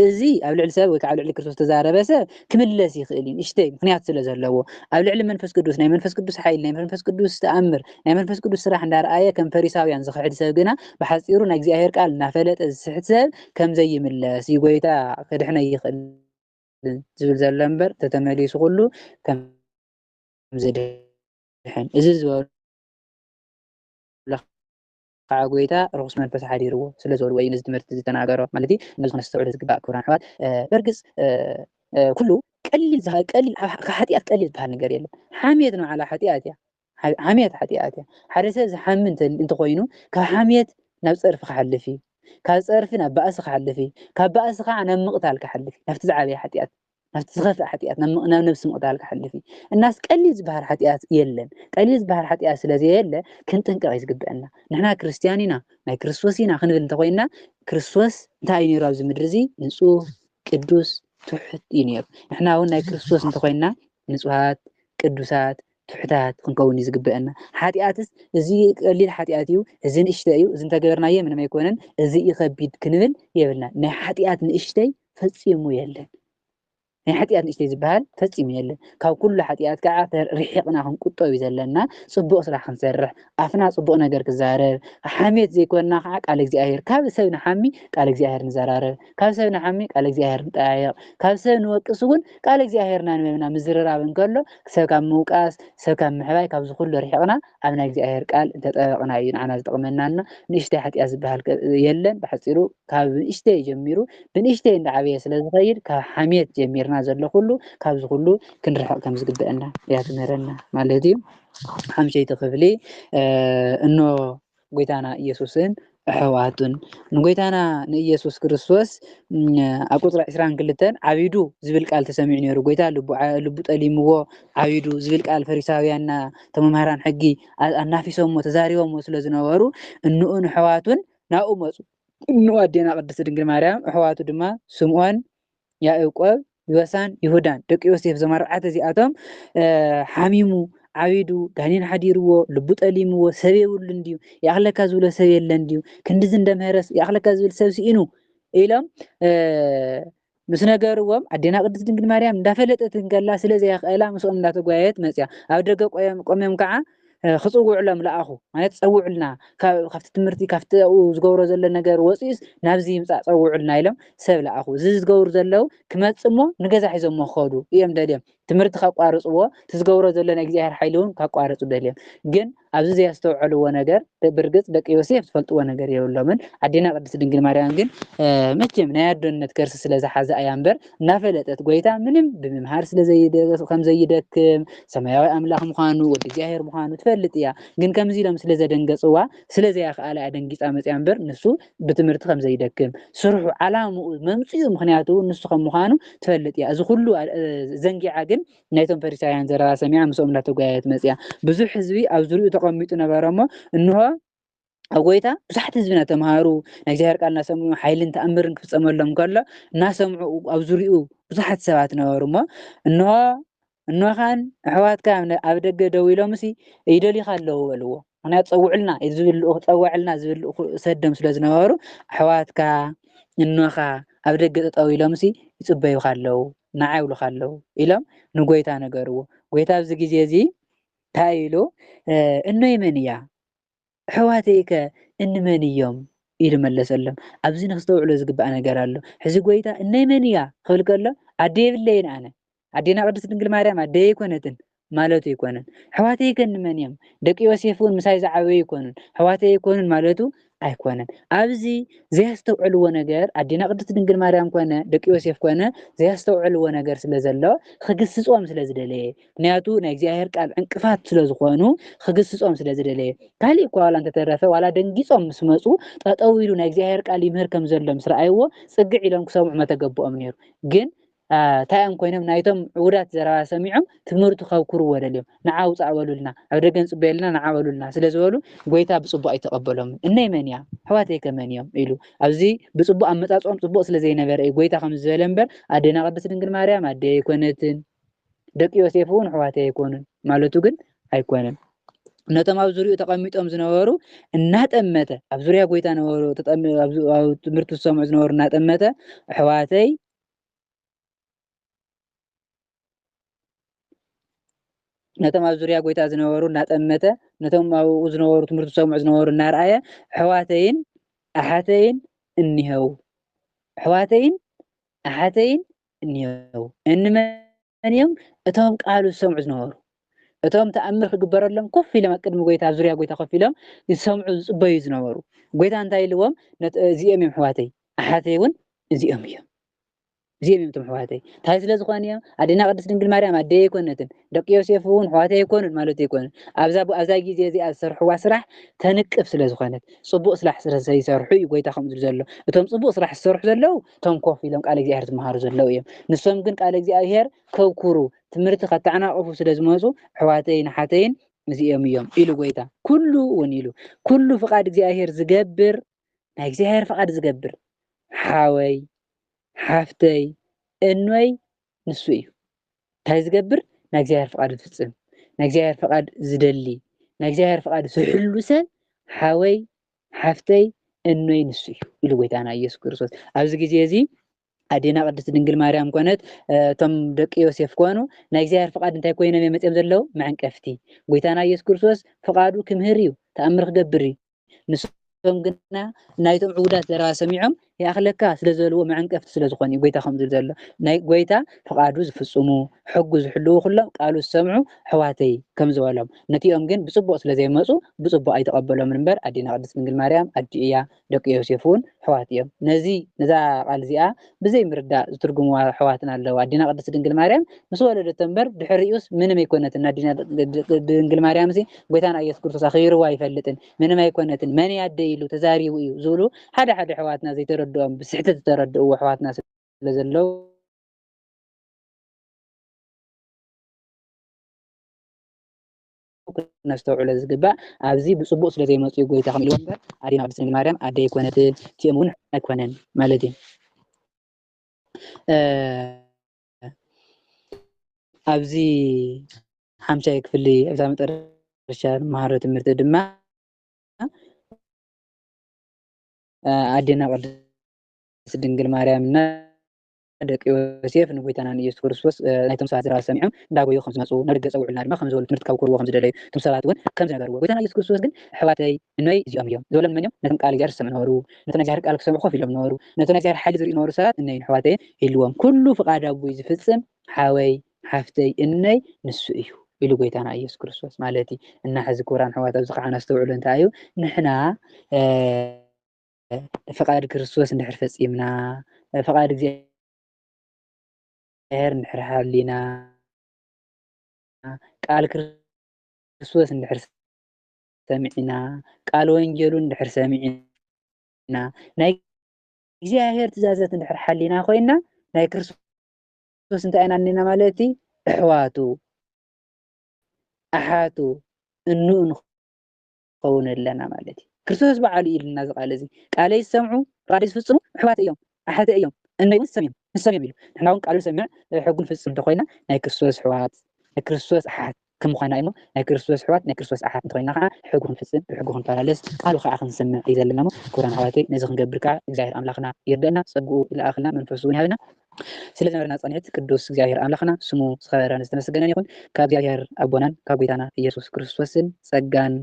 እዚ ኣብ ልዕሊ ሰብ ወይ ከዓ ኣብ ልዕሊ ክርስቶስ ተዛረበ ሰብ ክምለስ ይኽእል እዩ ንእሽተይ ምክንያት ስለ ዘለዎ ኣብ ልዕሊ መንፈስ ቅዱስ ናይ መንፈስ ቅዱስ ሓይሊ ናይ መንፈስ ቅዱስ ተኣምር ናይ መንፈስ ቅዱስ ስራሕ እንዳረኣየ ከም ፈሪሳውያን ዝክሕድ ሰብ ግና ብሓፂሩ ናይ እግዚኣብሔር ቃል እናፈለጠ ዝስሕት ሰብ ከምዘይምለስ ይጎይታ ክድሕነ ይኽእል ዝብል ዘሎ እምበር ተተመሊሱ ኩሉ ከም ዝድሕን እዚ ዝበሉ ከዓ ጎይታ ርኩስ መንፈስ ሓዲርዎ ስለ ዝበልዎ እዩ ነዚ ትምህርቲ ዝተናገሮ ማለት እዩ ነዚ ክነስተውዕሎ ዝግባእ ክቡራን ኣሕዋት በርግፅ ኩሉ ቀሊል ካብ ሓጢኣት ቀሊል ዝበሃል ነገር የለን ሓምየት ንባዕላ ሓጢኣት እያ ሓምየት ሓጢኣት እያ ሓደ ሰብ ዝሓሚ እንተኮይኑ ካብ ሓምየት ናብ ፀርፊ ክሓልፍ እዩ ካብ ፀርፊ ናብ ባእሲ ክሓልፍ እዩ ካብ ባእሲ ከዓ ናብ ምቕታል ክሓልፍ እዩ ናብቲ ዝዓበየ ሓጢኣት ናብቲ ዝኸፍእ ሓጢኣት ናብ ነብሲ ምቕታል ክሓልፍ እዩ እናስ ቀሊል ዝበሃል ሓጢኣት የለን ቀሊል ዝበሃል ሓጢኣት ስለዘየለ ክንጥንቀቕ እዩ ዝግበአና ንሕና ክርስትያን ኢና ናይ ክርስቶስ ኢና ክንብል እንተኮይንና ክርስቶስ እንታይ እዩ ነይሩ ኣብዚ ምድሪ እዚ ንፁህ ቅዱስ ትሑት እዩ ነይሩ ንሕና እውን ናይ ክርስቶስ እንተኮይንና ንፁሃት ቅዱሳት ትሑታት ክንከውን እዩ ዝግበአና ሓጢኣትስ እዚ ቀሊል ሓጢኣት እዩ እዚ ንእሽተይ እዩ እዚ እንተገበርናዮ ምንም ኣይኮነን እዚ ይከቢድ ክንብል የብልና ናይ ሓጢኣት ንእሽተይ ፈፂሙ የለን ናይ ሓጢኣት ንእሽተይ ዝበሃል ፈፂሙ የለን ካብ ኩሉ ሓጢኣት ከዓ ርሒቕና ክንቁጠብ እዩ ዘለና ፅቡቅ ስራሕ ክንሰርሕ ኣፍና ፅቡቅ ነገር ክዛረብ ሓሜት ዘይኮንና ከዓ ቃል እግዚኣብሔር ካብ ሰብ ንሓሚ ቃል እግዚኣብሔር ንዘራረብ ካብ ሰብ ንሓሚ ቃል እግዚኣብሔር ንጠያየቕ ካብ ሰብ ንወቅስ እውን ቃል እግዚኣብሔርና ንበብና ምዝርራብ እንከሎ ሰብ ካብ ምውቃስ ሰብ ካብ ምሕባይ ካብዚ ኩሉ ርሒቕና ኣብ ናይ እግዚኣብሔር ቃል እንተጠበቕና እዩ ንዓና ዝጠቕመናና ንእሽተይ ሓጢኣት ዝበሃል የለን ብሓፂሩ ካብ ንእሽተይ ጀሚሩ ብንእሽተይ እንዳዓበየ ስለዝኸይድ ካብ ሓሜት ጀሚርና ዘሎ ኩሉ ካብዚ ኩሉ ክንርሕቕ ከም ዝግበአና እያ ትምህረና ማለት እዩ ሓምሸይቲ ክፍሊ እኖ ጎይታና ኢየሱስን ኣሕዋቱን ንጎይታና ንኢየሱስ ክርስቶስ ኣብ ቁፅሪ 22 ዓቢዱ ዝብል ቃል ተሰሚዑ ነይሩ ጎይታ ልቡ ጠሊምዎ ዓቢዱ ዝብል ቃል ፈሪሳውያንና ተመምሃራን ሕጊ ኣናፊሶሞ ተዛሪቦሞ ስለ ዝነበሩ እንኡን ኣሕዋቱን ናብኡ መፁ እንኡ ኣዴና ቅድስቲ ድንግል ማርያም ኣሕዋቱ ድማ ስምዖን ያዕቆብ ዮሳን ይሁዳን ደቂ ዮሴፍ ዞም ኣርባዕተ እዚኣቶም ሓሚሙ ዓቢዱ ጋኔን ሓዲርዎ ልቡ ጠሊምዎ ሰብ የብሉ እንድዩ ይኣኽለካ ዝብሎ ሰብ የለን እንድዩ ክንዲዚ እንደምህረስ ይኣኽለካ ዝብል ሰብ ሲኢኑ ኢሎም ምስ ነገርዎም ኣዴና ቅድስቲ ድንግል ማርያም እንዳፈለጠት እንከላ ስለዘይኽእላ ምስኦም እንዳተጓየት መፅያ ኣብ ደገ ቆመም ከዓ ክፅውዕሎም ለኣኹ ማለት ፀውዑልና ካብቲ ትምህርቲ ካብቲ ዝገብሮ ዘሎ ነገር ወፂኡስ ናብዚ ይምፃእ ፀውዑልና ኢሎም ሰብ ለኣኹ እዚ ዝገብሩ ዘለው ክመፅእ እሞ ንገዛ ሒዞሞ ክኸዱ እዮም ደልዮም ትምህርቲ ካቋርፅዎ እቲ ዝገብሮ ዘሎ ናይ እግዚኣብሔር ሓይሊ እውን ካቋርፁ ደልዮም ግን ኣብዚ ዘያስተውዕልዎ ነገር ብርግጽ ደቂ ዮሴፍ ዝፈልጥዎ ነገር የብሎምን ኣዴና ቅድስት ድንግል ማርያም ግን መቸም ናይ ኣዶነት ከርሲ ስለ ዝሓዘ እያ እምበር እናፈለጠት ጎይታ ምንም ብምምሃር ከም ዘይደክም ሰማያዊ ኣምላኽ ምዃኑ ወዲ እግዚኣብሔር ምዃኑ ትፈልጥ እያ ግን ከምዚ ኢሎም ስለ ዘደንገፅዋ ስለዘያኽኣላ እያ ደንጊፃ መፅያ እምበር ንሱ ብትምህርቲ ከም ዘይደክም ስርሑ ዓላምኡ መምፅኡ ምክንያቱ ንሱ ከም ምዃኑ ትፈልጥ እያ እዚ ኩሉ ዘንጊዓ ግን ናይቶም ፈሪሳውያን ዘረባ ሰሚዓ ምስኦም እናተጓየት መፅያ ብዙሕ ህዝቢ ኣብ ዙርኡ ተቐሚጡ ነበረ እሞ እንሆ ኣብ ጎይታ ብዙሓት ህዝቢ እናተምሃሩ ናይ እግዚኣብሔር ቃል እናሰምዑ ሓይልን ተኣምርን ክፍፀመሎም ከሎ እናሰምዑ ኣብ ዙርኡ ብዙሓት ሰባት ነበሩ እሞ እንሆኻን ኣሕዋትካ ኣብ ደገ ደው ኢሎም ይደሊኻ ኣለዉ በልዎ ምክንያቱ ፀውዕልና ፀዋዕልና ዝብልኡ ሰዶም ስለ ዝነበሩ ኣሕዋትካ እንሆኻ ኣብ ደገ ጠጠው ኢሎም ይፅበዩኻ ኣለዉ ንዓይ ይብሉኻ ኣለዉ ኢሎም ንጎይታ ነገርዎ ጎይታ ኣብዚ ግዜ እዚ እንታይ ኢሉ እኖይ መን እያ ኣሕዋተይከ እንመን እዮም ኢሉ መለሰሎም ኣብዚ ንክስተውዕሎ ዝግባእ ነገር ኣሎ ሕዚ ጎይታ እነይ መን እያ ክብል ከሎ ኣደ የብለይን ኣነ ኣዴና ቅድስት ድንግል ማርያም ኣደ ኣይኮነትን ማለቱ ይኮነን ኣሕዋተይ ከንመን እዮም ደቂ ዮሴፍ እውን ምሳይ ዝዓበዩ ይኮኑን ኣሕዋተይ ይኮኑን ማለቱ ኣይኮነን ኣብዚ ዘያስተውዕልዎ ነገር ኣዴና ቅድስት ድንግል ማርያም ኮነ ደቂ ዮሴፍ ኮነ ዘያስተውዕልዎ ነገር ስለ ዘሎ ክግስጾም ስለ ዝደለየ ምክንያቱ ናይ እግዚኣብሔር ቃል ዕንቅፋት ስለ ዝኾኑ ክግስጾም ስለ ዝደለየ ካሊእ እኳ ዋላ እንተተረፈ ዋላ ደንጊጾም ምስ መፁ ጠጠው ኢሉ ናይ እግዚኣብሔር ቃል ይምህር ከም ዘሎ ምስ ረኣይዎ ፅግዕ ኢሎም ክሰምዑ መተገቦኦም ነይሩ ግን ታይኦም ኮይኖም ናይቶም ውዳት ዘረባ ሰሚዖም ትምህርቱ ከብክርዎ ደልዮም ንዓ ውፃእ በሉልና ኣብ ደገ ንፅበየልና ንዓ በሉልና ስለ ዝበሉ ጎይታ ብፅቡቅ ኣይተቐበሎም እነይ መን እያ ኣሕዋተይ ከመን እዮም ኢሉ ኣብዚ ብፅቡቅ ኣመፃፅኦም ፅቡቅ ስለ ዘይነበረ ጎይታ ከም ዝበለ እምበር ኣዴና ቅድስት ድንግል ማርያም ኣደ ኣይኮነትን ደቂ ዮሴፍ እውን ኣሕዋተይ ኣይኮኑን ማለቱ ግን ኣይኮነን ነቶም ኣብ ዙርኡ ተቐሚጦም ዝነበሩ እናጠመተ ኣብ ዙርያ ጎይታ ነበሩ ኣብ ትምህርቲ ዝሰምዑ ዝነበሩ እናጠመተ ኣሕዋተይ ነቶም ኣብ ዙርያ ጎይታ ዝነበሩ እናጠመተ ነቶም ኣብኡ ዝነበሩ ትምህርቲ ዝሰምዑ ዝነበሩ እናርኣየ ኣሕዋተይን ኣሓተይን እኒሄው ኣሕዋተይን ኣሓተይን እኒሄው እንመን እዮም እቶም ቃሉ ዝሰምዑ ዝነበሩ እቶም ተኣምር ክግበረሎም ኮፍ ኢሎም ኣብ ቅድሚ ጎይታ ኣብ ዙርያ ጎይታ ኮፍ ኢሎም ዝሰምዑ ዝፅበዩ ዝነበሩ ጎይታ እንታይ ኢልዎም እዚኦም እዮም ኣሕዋተይ ኣሓተይ እውን እዚኦም እዮም እዚኦም እዮም እቶም ኣሕዋተይ እንታይ ስለ ዝኾነ እዮም ኣዴና ቅድስት ድንግል ማርያም ኣደይ ኣይኮነትን ደቂ ዮሴፍ እውን ኣሕዋተይ ኣይኮኑን ማለት ኣይኮነን ኣብዛ ግዜ እዚኣ ዝሰርሕዋ ስራሕ ተንቅፍ ስለ ዝኾነት ፅቡቅ ስራሕ ስለ ዘይሰርሑ እዩ ጎይታ ከምኡ ዝብል ዘሎ እቶም ፅቡቅ ስራሕ ዝሰርሑ ዘለው እቶም ኮፍ ኢሎም ቃል እግዚኣብሔር ዝመሃሩ ዘለው እዮም ንሶም ግን ቃል እግዚኣብሔር ከብኩሩ ትምህርቲ ከተዓናቅፉ ስለ ዝመፁ ኣሕዋተይን ኣሓተይን እዚኦም እዮም ኢሉ ጎይታ ኩሉ እውን ኢሉ ኩሉ ፍቃድ እግዚኣብሔር ዝገብር ናይ እግዚኣብሔር ፍቃድ ዝገብር ሓወይ ሓፍተይ እንወይ ንሱ እዩ እንታይ ዝገብር ናይ እግዚኣብሔር ፍቃድ ዝፍፅም ናይ እግዚኣብሔር ፍቃድ ዝደሊ ናይ እግዚኣብሔር ፍቃድ ዝሕሉ ሰብ ሓወይ ሓፍተይ እንወይ ንሱ እዩ ኢሉ ጎይታና ኢየሱስ ክርስቶስ ኣብዚ ግዜ እዚ ኣዴና ቅድስት ድንግል ማርያም ኮነት እቶም ደቂ ዮሴፍ ኮኑ ናይ እግዚኣብሔር ፍቃድ እንታይ ኮይኖም እዮም መፅኦም ዘለው መዕንቀፍቲ ጎይታና ኢየሱስ ክርስቶስ ፍቃዱ ክምህር እዩ ተኣምር ክገብር እዩ ንሶም ግና ናይቶም ዕውዳት ዘረባ ሰሚዖም ይኣኽለካ ስለ ዝበልዎ መዕንቀፍቲ ስለ ዝኾነ እዩ ጎይታ ከምኡ ዝብል ዘሎ ናይ ጎይታ ፍቃዱ ዝፍፅሙ ሕጉ ዝሕልው ኩሎም ቃሉ ዝሰምዑ ኣሕዋተይ ከም ዝበሎም ነቲኦም ግን ብፅቡቅ ስለ ዘይመፁ ብፅቡቅ ኣይተቐበሎምን እምበር ኣዴና ቅድስት ድንግል ማርያም ኣዲ እያ ደቂ ዮሴፍ እውን ኣሕዋት እዮም ነዛ ቃል እዚኣ ብዘይ ምርዳእ ዝትርጉምዋ ኣሕዋትና ኣለዉ ኣዴና ቅድስት ድንግል ማርያም ምስ ወለደቶ እምበር ድሕሪኡስ ምንም ኣይኮነትን ኣዴና ድንግል ማርያም ጎይታና ኢየሱስ ክርስቶስ ኣኽቢርዋ ኣይፈልጥን ምንም ኣይኮነትን መን እያ ኣደይ ኢሉ ተዛሪቡ እዩ ዝብሉ ሓደ ኣሕዋትና ዘይተረድኦም ብስሕተት ዝተረድእዎ ኣሕዋትና ስለ ዘለው ነስተውዕሎ ዝግባእ ኣብዚ ብፅቡቅ ስለ ዘይመፁ ጎይታ ከም ኢልዎ እምበር ኣዴና ቅድስት ድንግል ማርያም ኣደይ ኣይኮነትን እቲኦም እውን ኣይኮነን ማለት እዩ ኣብዚ 5ይ ክፍሊ ኣብዛ መጨረሻ መሃሮ ትምህርቲ ድማ ኣዴና ቅድስት ድንግል ማርያምና ደቂ ዮሴፍ ንጎይታና ኢየሱስ ክርስቶስ ናይቶም ሰባት ዝረባ ሰሚዖም እንዳጎዩ ከም ዝመፁ ናብ ደገ ፀውዑልና ድማ ከም ዝበሉ ትምህርቲ ካብ ክርዎ ከም ዝደለዩ እቶም ሰባት እውን ከም ዝነገርዎ ጎይታና ኢየሱስ ክርስቶስ ግን ኣሕዋተይ እንወይ እዚኦም እዮም ዝበሎም መን እዮም ነቶም ቃል እግዚኣብሔር ዝሰምዑ ነበሩ ነቶም እግዚኣብሔር ቃል ክሰምዑ ኮፍ ኢሎም ነበሩ ነቶም እግዚኣብሔር ሓይሊ ዝርእዩ ነበሩ ሰባት እነይን ኣሕዋተይን ኢልዎም ኩሉ ፍቃድ ኣቡይ ዝፍፅም ሓወይ ሓፍተይ እንይ ንሱ እዩ ኢሉ ጎይታና ኢየሱስ ክርስቶስ ማለት እዩ እና ሕዚ ክቡራን ኣሕዋት ኣብዚ ከዓ ነስተውዕሉ እንታይ እዩ ንሕና ፈቃድ ክርስቶስ እንድሕር ፈፂምና ፈቃድ እግዚኣብሔር እንድሕር ሃሊና ቃል ክርስቶስ እንድሕር ሰሚዕና ቃል ወንጌሉ እንድሕር ሰሚዕና ናይ እግዚኣብሔር ትእዛዛት እንድሕር ሓሊና ኮይና ናይ ክርስቶስ እንታይ ኢና እኒና ማለት እዩ ኣሕዋቱ ኣሓቱ እንኡ ንኸውን ኣለና ማለት እዩ ክርስቶስ በዓሉ ኢሉና እዚ ቃል እዚ ቃለይ ዝሰምዑ ቃለይ ዝፍፅሙ ኣሕዋት እዮም ኣሓተ እዮም እነይ እውን ንሰምዮም ኢሉ ንሕና እውን ቃሉ ሰሚዕ ሕጉ ንፍፅም እንተኮይና ናይ ክርስቶስ ኣሕዋት ናይ ክርስቶስ ኣሓት ከም ምኳንና እዩ ናይ ክርስቶስ ኣሕዋት ናይ ክርስቶስ ኣሓት እንተኮይና ከዓ ሕጉ ክንፍፅም ብሕጉ ክንመላለስ ቃሉ ከዓ ክንሰምዕ እዩ ዘለና ሞ ክቡራን ኣሕዋተይ ነዚ ክንገብር ከዓ እግዚኣብሔር ኣምላኽና ይርደአና ፀጉኡ ይለኣኽልና መንፈሱ እውን ይሃበና ስለ ዝነበረና ፀኒዕት ቅዱስ እግዚኣብሔር ኣምላኽና ስሙ ዝኸበረን ዝተመስገነን ይኹን ካብ እግዚኣብሔር ኣቦናን ካብ ጎይታና ኢየሱስ ክርስቶስን ጸጋን